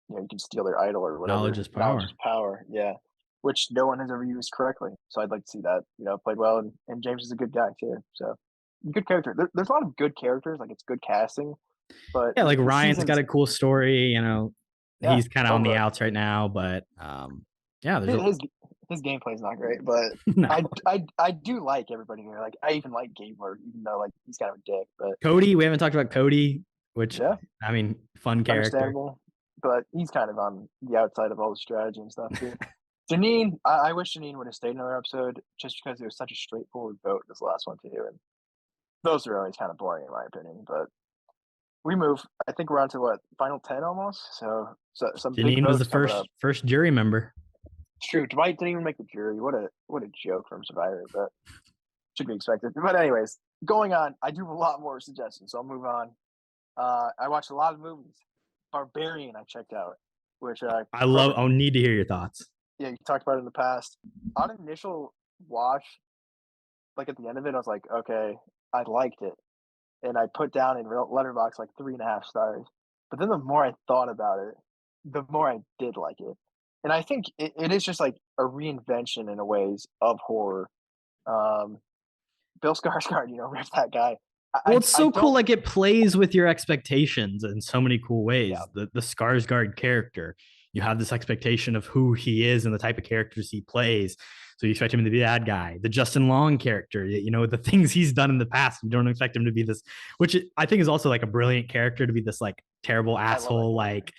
you can steal their idol or whatever. Knowledge is power. Knowledge is power, yeah. Which no one has ever used correctly. So I'd like to see that, played well. And James is a good guy too. So good character. There's a lot of good characters, like it's good casting. But yeah, like Ryan's got a cool story, he's kind of on the totally. outs right now, but yeah, his gameplay is not great, but no. I do like everybody here. Like I even like Gabler, even though like he's kind of a dick. But Kody, we haven't talked about Kody, which I mean, fun character. Understandable, but he's kind of on the outside of all the strategy and stuff too. Janine, I wish Janine would have stayed in another episode just because it was such a straightforward vote this last one too, and those are always kind of boring in my opinion. But we move. I think we're on to what, final 10 almost. So some Janine was the first jury member. True. Dwight didn't even make the jury. What a joke from Survivor, but should be expected. But anyways, going on, I do have a lot more suggestions, so I'll move on. I watched a lot of movies. Barbarian I checked out, which I'll need to hear your thoughts. Yeah, you talked about it in the past. On initial watch, like at the end of it, I was like, okay, I liked it. And I put down in Letterboxd like 3.5 stars. But then the more I thought about it, the more I did like it. And I think it is just like a reinvention in a ways of horror. Bill Skarsgård, rip that guy. Well, it's so cool. Like it plays with your expectations in so many cool ways. Yeah. The Skarsgård character, you have this expectation of who he is and the type of characters he plays. So you expect him to be the bad guy. The Justin Long character, the things he's done in the past, you don't expect him to be this, which I think is also like a brilliant character to be this like terrible asshole, like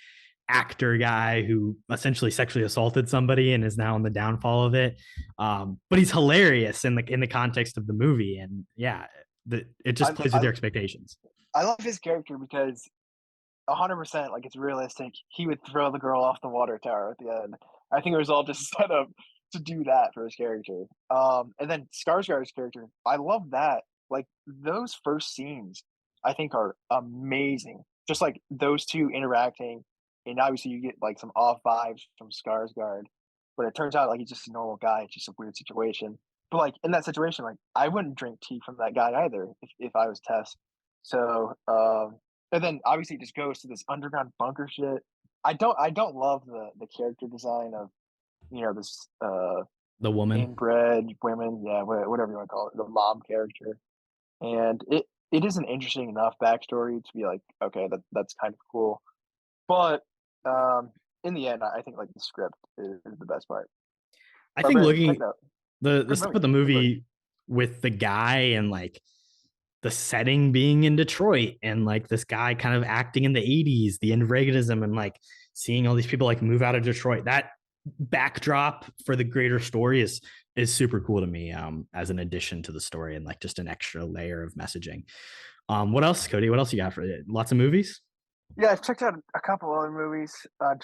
actor guy who essentially sexually assaulted somebody and is now on the downfall of it. But he's hilarious in the context of the movie. And yeah, it just plays with your expectations. I love his character because 100%, like it's realistic. He would throw the girl off the water tower at the end. I think it was all just set up to do that for his character. And then Skarsgård's character, I love that. Like those first scenes, I think are amazing. Just like those two interacting, and obviously you get like some off vibes from Skarsgård, but it turns out like he's just a normal guy. It's just a weird situation. But like in that situation, like I wouldn't drink tea from that guy either if I was Tess. So and then obviously it just goes to this underground bunker shit. I don't love the character design of this the woman, inbred women, yeah, whatever you want to call it, the mom character, and it is an interesting enough backstory to be like, okay, that's kind of cool, but in the end, I think like the script is the best part. I think looking the stuff with the movie with the guy and like the setting being in Detroit and like this guy kind of acting in the 80s, the end of Reaganism, and like seeing all these people like move out of Detroit, that backdrop for the greater story is super cool to me, as an addition to the story and like just an extra layer of messaging. What else, Kody? What else you got for it? Lots of movies? Yeah, I've checked out a couple other movies.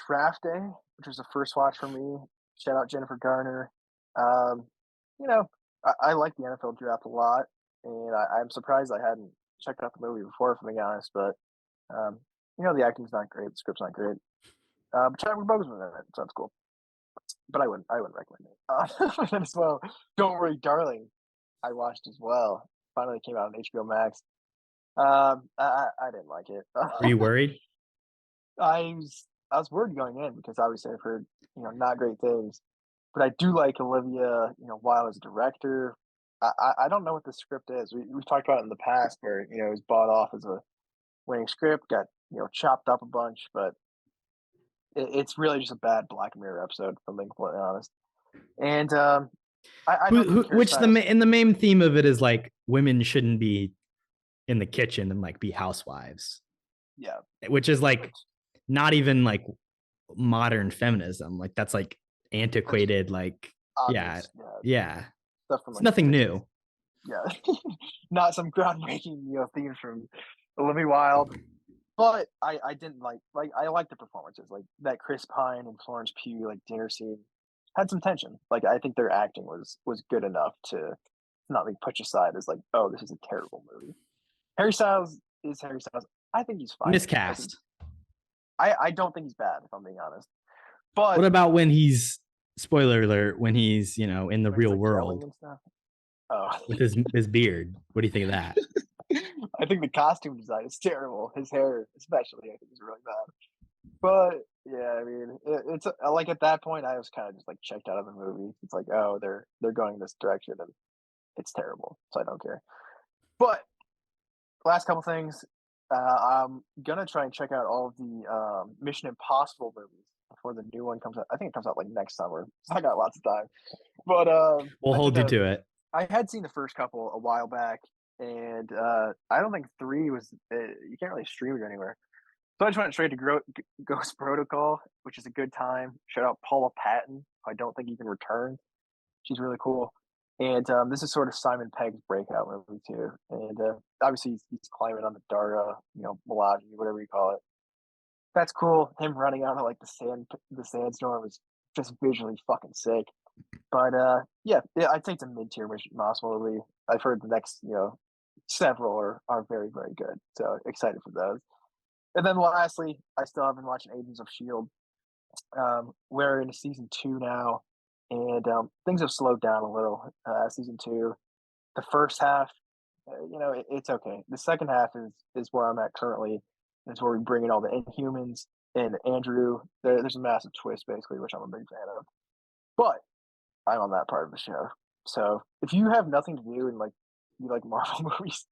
Draft Day, which was the first watch for me. Shout out Jennifer Garner. I like the NFL draft a lot, and I'm surprised I hadn't checked out the movie before, if I'm being honest. But the acting's not great, the script's not great. But Chadwick Boseman in it, so that's cool. But I wouldn't recommend it. And as well, Don't Worry, Darling, I watched as well. Finally came out on HBO Max. I didn't like it. Were you worried? I was worried going in because obviously I've heard not great things. but I do like Olivia, Wilde as a director. I don't know what the script is. We've talked about it in the past where, it was bought off as a winning script, got, chopped up a bunch, but it's really just a bad Black Mirror episode, if I'm being completely honest. And and the main theme of it is like women shouldn't be in the kitchen and like be housewives. Yeah. Which is like not even like modern feminism. Like that's like antiquated, like obvious, yeah. Stuff from, it's nothing new. Yeah. Not some groundbreaking, themes from Olivia Wilde. But I didn't like I like the performances. Like that Chris Pine and Florence Pugh like dinner scene had some tension. Like I think their acting was good enough to not be pushed aside as like, oh, this is a terrible movie. Harry Styles is Harry Styles. I think he's fine. Miscast. I don't think he's bad, if I'm being honest. But what about when he's, spoiler alert, when he's, in the real world with his beard? What do you think of that? I think the costume design is terrible. His hair, especially, I think is really bad. But yeah, I mean, it's like at that point, I was kind of just like checked out of the movie. It's like, oh, they're going this direction, and it's terrible, so I don't care. But last couple things, I'm gonna try and check out all of the Mission Impossible movies before the new one comes out. I think it comes out like next summer. So I got lots of time. But we'll hold you to it. I had seen the first couple a while back, and I don't think 3 was. You can't really stream it anywhere. So I just went straight to Ghost Protocol, which is a good time. Shout out Paula Patton. I don't think even returned. She's really cool. And this is sort of Simon Pegg's breakout movie too. And obviously he's climbing on the Dara, Melagi, whatever you call it. That's cool. Him running out of like the sandstorm was just visually fucking sick. But yeah, I'd say it's a mid-tier Mission Impossible movie. I've heard the next, several are very, very good. So excited for those. And then lastly, I still have been watching Agents of S.H.I.E.L.D. We're in season 2 now, and things have slowed down a little. Season 2, the first half, it's okay. The second half is where I'm at currently. It's where we bring in all the Inhumans and Andrew. There's a massive twist, basically, which I'm a big fan of. But I'm on that part of the show. So if you have nothing to do and you like Marvel movies,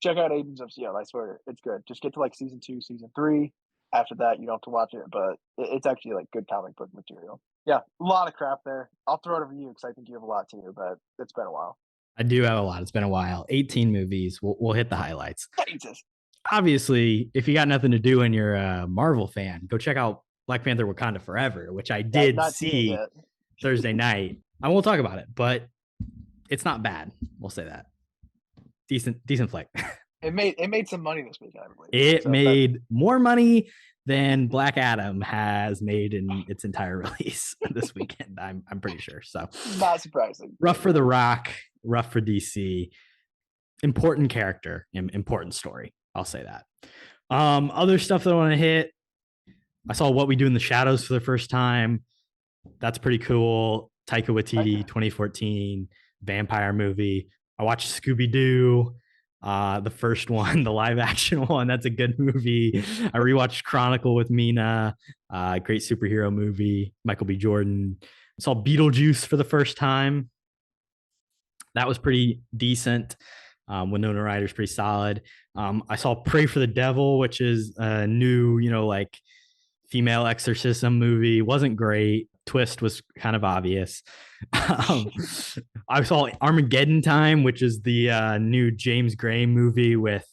check out Agents of S.H.I.E.L.D. I swear, it's good. Just get to like season 2, season 3. After that, you don't have to watch it, but it's actually like good comic book material. Yeah, a lot of crap there. I'll throw it over to you because I think you have a lot too, but it's been a while. I do have a lot. It's been a while. 18 movies. We'll hit the highlights. Jesus. Obviously, if you got nothing to do and you're a Marvel fan, go check out Black Panther: Wakanda Forever, which I did see Thursday night. I won't talk about it, but it's not bad. We'll say that. Decent flick. It made some money this weekend, I believe. It made more money than Black Adam has made in its entire release this weekend. I'm pretty sure. So not surprising. Rough for The Rock, rough for DC. Important character, important story. I'll say that. Other stuff that I want to hit. I saw What We Do in the Shadows for the first time. That's pretty cool. Taika Waititi, 2014 vampire movie. I watched Scooby-Doo, the first one, the live action one. That's a good movie. I rewatched Chronicle with Mina, great superhero movie. Michael B. Jordan. I saw Beetlejuice for the first time. That was pretty decent. Winona Ryder's pretty solid. I saw Pray for the Devil, which is a new, like female exorcism movie. Wasn't great. Twist was kind of obvious. I saw Armageddon Time, which is the new James Gray movie with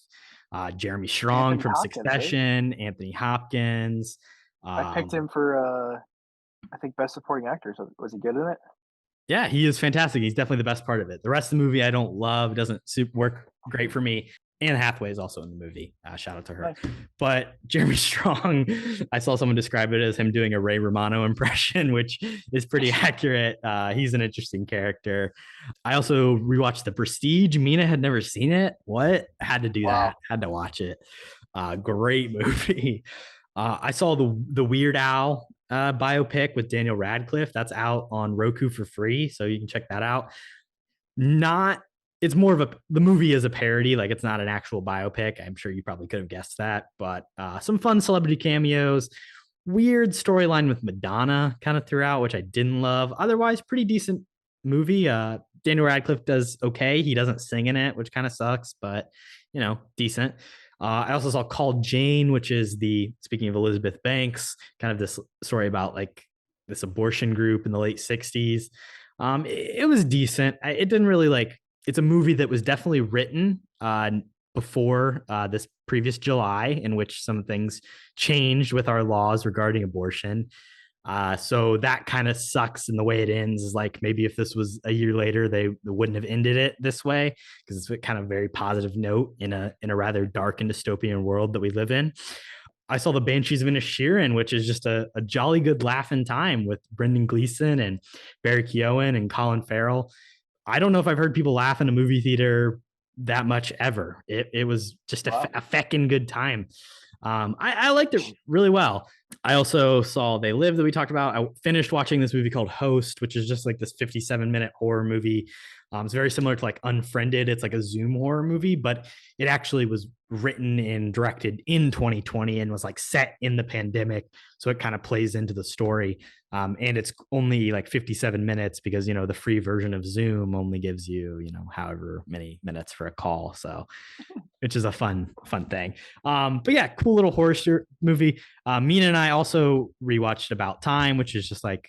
Jeremy Strong from Succession, right? Anthony Hopkins. I picked him for, I think, Best Supporting Actor. So was he good in it? Yeah, he is fantastic. He's definitely the best part of it. The rest of the movie I don't love. It doesn't work great for me. Anne Hathaway is also in the movie. Shout out to her. Nice. But Jeremy Strong, I saw someone describe it as him doing a Ray Romano impression, which is pretty accurate. He's an interesting character. I also rewatched The Prestige. Mina had never seen it. What? Had to do that. Had to watch it. Great movie. I saw the Weird Al biopic with Daniel Radcliffe. That's out on Roku for free, so you can check that out. It's more of the movie is a parody, like it's not an actual biopic. I'm sure you probably could have guessed that, but some fun celebrity cameos. weird storyline with Madonna kind of throughout, which I didn't love. Otherwise, pretty decent movie. Daniel Radcliffe does okay. He doesn't sing in it, which kind of sucks, but decent. I also saw Called Jane, which is speaking of Elizabeth Banks, kind of this story about like this abortion group in the late 60s. It was decent. It didn't really it's a movie that was definitely written before this previous July, in which some things changed with our laws regarding abortion. So that kind of sucks. And the way it ends is like maybe if this was a year later, they wouldn't have ended it this way, because it's a kind of very positive note in a rather dark and dystopian world that we live in. I saw The Banshees of Inisherin, which is just a jolly good laughing time with Brendan Gleeson and Barry Keoghan and Colin Farrell. I don't know if I've heard people laugh in a movie theater that much ever. It was just a feckin' good time. I liked it really well. I also saw They Live that we talked about. I finished watching this movie called Host, which is just like this 57-minute horror movie. It's very similar to like Unfriended. It's like a Zoom horror movie, but it actually was written and directed in 2020 and was like set in the pandemic. So it kind of plays into the story. And it's only like 57 minutes because, the free version of Zoom only gives you, however many minutes for a call. So, which is a fun thing. But yeah, cool little horror movie. Mina and I also rewatched About Time, which is just like,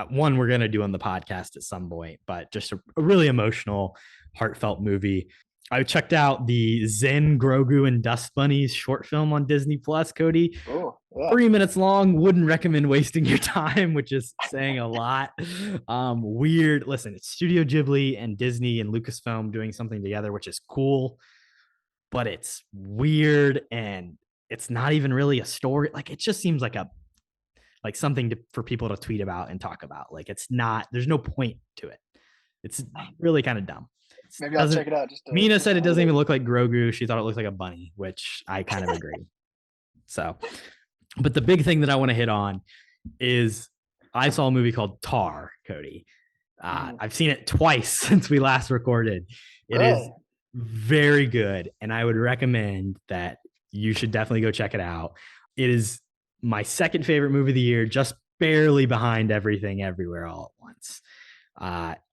one we're going to do on the podcast at some point, but just a really emotional, heartfelt movie. I checked out the Zen, Grogu, and Dust Bunnies short film on Disney Plus, Kody. Oh, yeah. 3 minutes long. Wouldn't recommend wasting your time, which is saying a lot. Weird. Listen, it's Studio Ghibli and Disney and Lucasfilm doing something together, which is cool, but it's weird and it's not even really a story. Like, it just seems like something for people to tweet about and talk about. Like, it's not, there's no point to it. It's really kind of dumb. Maybe I'll check it out. Mina said it doesn't even look like Grogu. She thought it looked like a bunny, which I kind of agree. So, but the big thing that I want to hit on is I saw a movie called Tar, Kody. I've seen it twice since we last recorded. It is very good, and I would recommend that you should definitely go check it out. It is my second favorite movie of the year, just barely behind Everything Everywhere All at Once.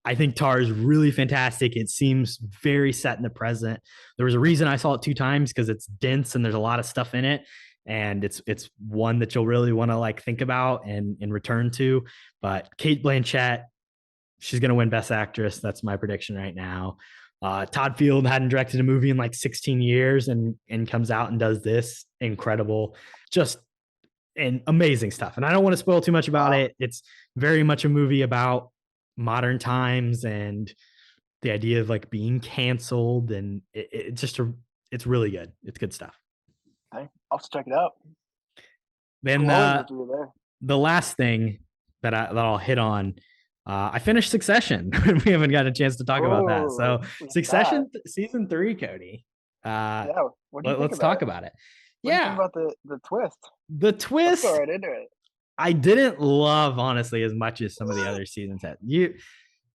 I think Tar is really fantastic. It seems very set in the present. There was a reason I saw it 2 times, because it's dense and there's a lot of stuff in it. And it's one that you'll really want to like think about and return to. But Cate Blanchett, she's going to win Best Actress. That's my prediction right now. Todd Field hadn't directed a movie in like 16 years and comes out and does this incredible, just and amazing stuff. And I don't want to spoil too much about it. It's very much a movie about modern times and the idea of like being canceled, and it's really good. It's good stuff. Okay, I'll check it out. Then the last thing that I'll hit on, I finished Succession. We haven't got a chance to talk about that. So Succession season 3, Kody. Let's talk about it. What do you think about the twist? The twist. Let's go right into it. I didn't love, honestly, as much as some of the other seasons had.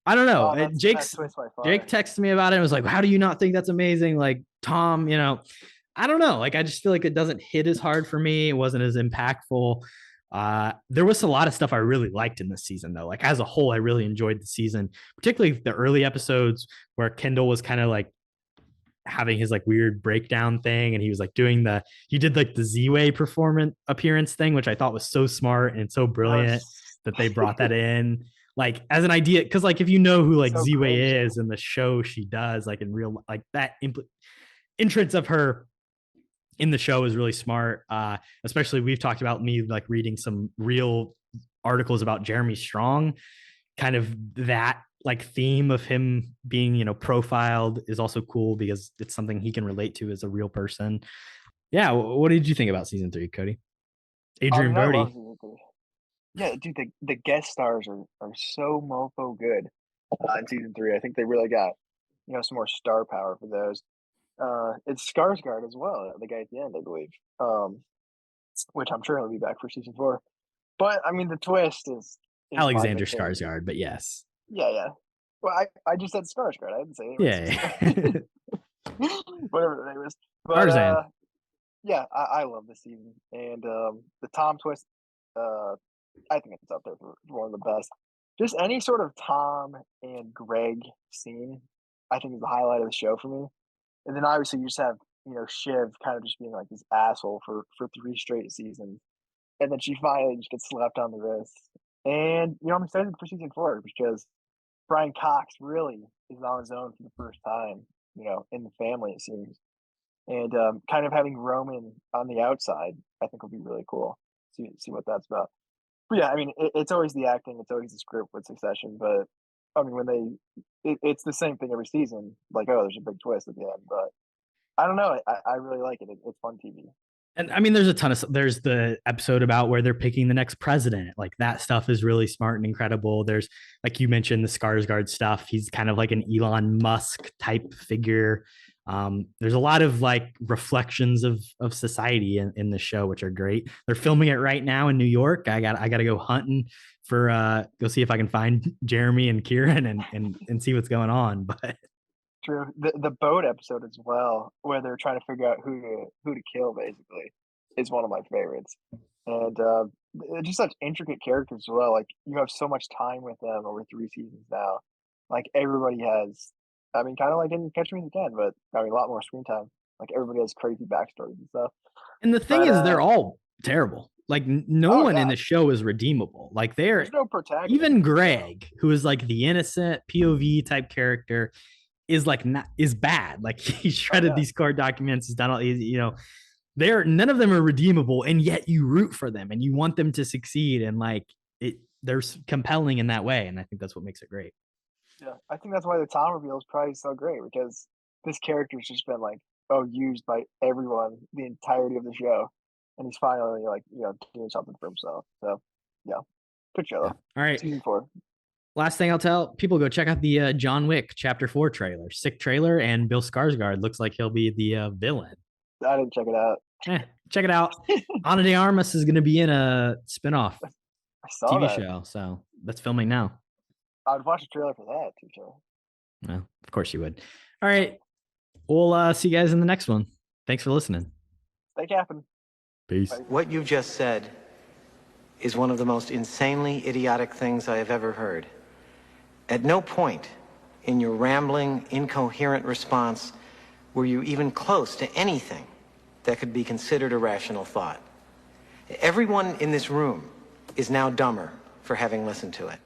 I don't know. Jake texted me about it and was like, how do you not think that's amazing? Like, Tom, I don't know. Like, I just feel like it doesn't hit as hard for me. It wasn't as impactful. There was a lot of stuff I really liked in this season, though. Like, as a whole, I really enjoyed the season, particularly the early episodes where Kendall was kind of like having his like weird breakdown thing, and he was like he did like the Z-Way performance appearance thing, which I thought was so smart and so brilliant that they brought that in, like, as an idea, because like if you know who like Z-Way is in the show she does, like in real, like that entrance of her in the show is really smart. Especially we've talked about me like reading some real articles about Jeremy Strong, kind of that like theme of him being, profiled is also cool because it's something he can relate to as a real person. Yeah. What did you think about season 3, Kody? Adrian Brody. Yeah, dude, the guest stars are so mofo good in season 3. I think they really got, some more star power for those. It's Skarsgård as well, the guy at the end, I believe, which I'm sure he'll be back for season 4. But I mean, the twist is Alexander Skarsgård, but yes. Yeah. Well, I just said Skarsgård. I didn't say anything. Yeah. Whatever the name is. But, Tarzan. yeah, I love this season. And the Tom twist, I think it's up there for one of the best. Just any sort of Tom and Greg scene, I think is the highlight of the show for me. And then obviously you just have, Shiv kind of just being like this asshole for 3 straight seasons. And then she finally just gets slapped on the wrist. And, I'm excited for season 4 because Brian Cox really is on his own for the first time, in the family, it seems. And kind of having Roman on the outside, I think will be really cool. See what that's about. But yeah, I mean, it's always the acting, it's always the script with Succession. But I mean, when it's the same thing every season. Like, oh, there's a big twist at the end. But I don't know. I really like it. It's fun TV. And I mean, there's a ton of, there's the episode about where they're picking the next president. Like that stuff is really smart and incredible. There's, like you mentioned, the Skarsgård stuff. He's kind of like an Elon Musk type figure. There's a lot of like reflections of society in the show, which are great. They're filming it right now in New York. I got to go hunting for, go see if I can find Jeremy and Kieran and see what's going on. But true. The boat episode as well, where they're trying to figure out who to kill, basically, is one of my favorites. And just such intricate characters as well. Like you have so much time with them over 3 seasons now. Like everybody has, I mean, kind of like in Catch Me If You Can, but I mean a lot more screen time. Like everybody has crazy backstories and stuff. And the thing is, they're all terrible. Like no one in the show is redeemable. Like there's no protagonist. Even Greg, who is like the innocent POV type character, is like is bad. Like he shredded these court documents. He's done all, they're none of them are redeemable, and yet you root for them and you want them to succeed, and like they're compelling in that way. And I think that's what makes it great. Yeah, I think that's why the Tom reveal is probably so great, because this character's just been like used by everyone the entirety of the show, and he's finally like doing something for himself. So yeah, good show. Yeah. All right, season 4. Last thing I'll tell people, go check out the John Wick Chapter 4 trailer. Sick trailer, and Bill Skarsgård looks like he'll be the villain. I didn't check it out. Check it out. Ana de Armas is going to be in a spinoff TV that. show, so that's filming now. I'd watch a trailer for that too, Joe. Well, of course you would. All right, we'll see you guys in the next one. Thanks for listening. Stay capping. Peace. What you've just said is one of the most insanely idiotic things I have ever heard. At no point in your rambling, incoherent response were you even close to anything that could be considered a rational thought. Everyone in this room is now dumber for having listened to it.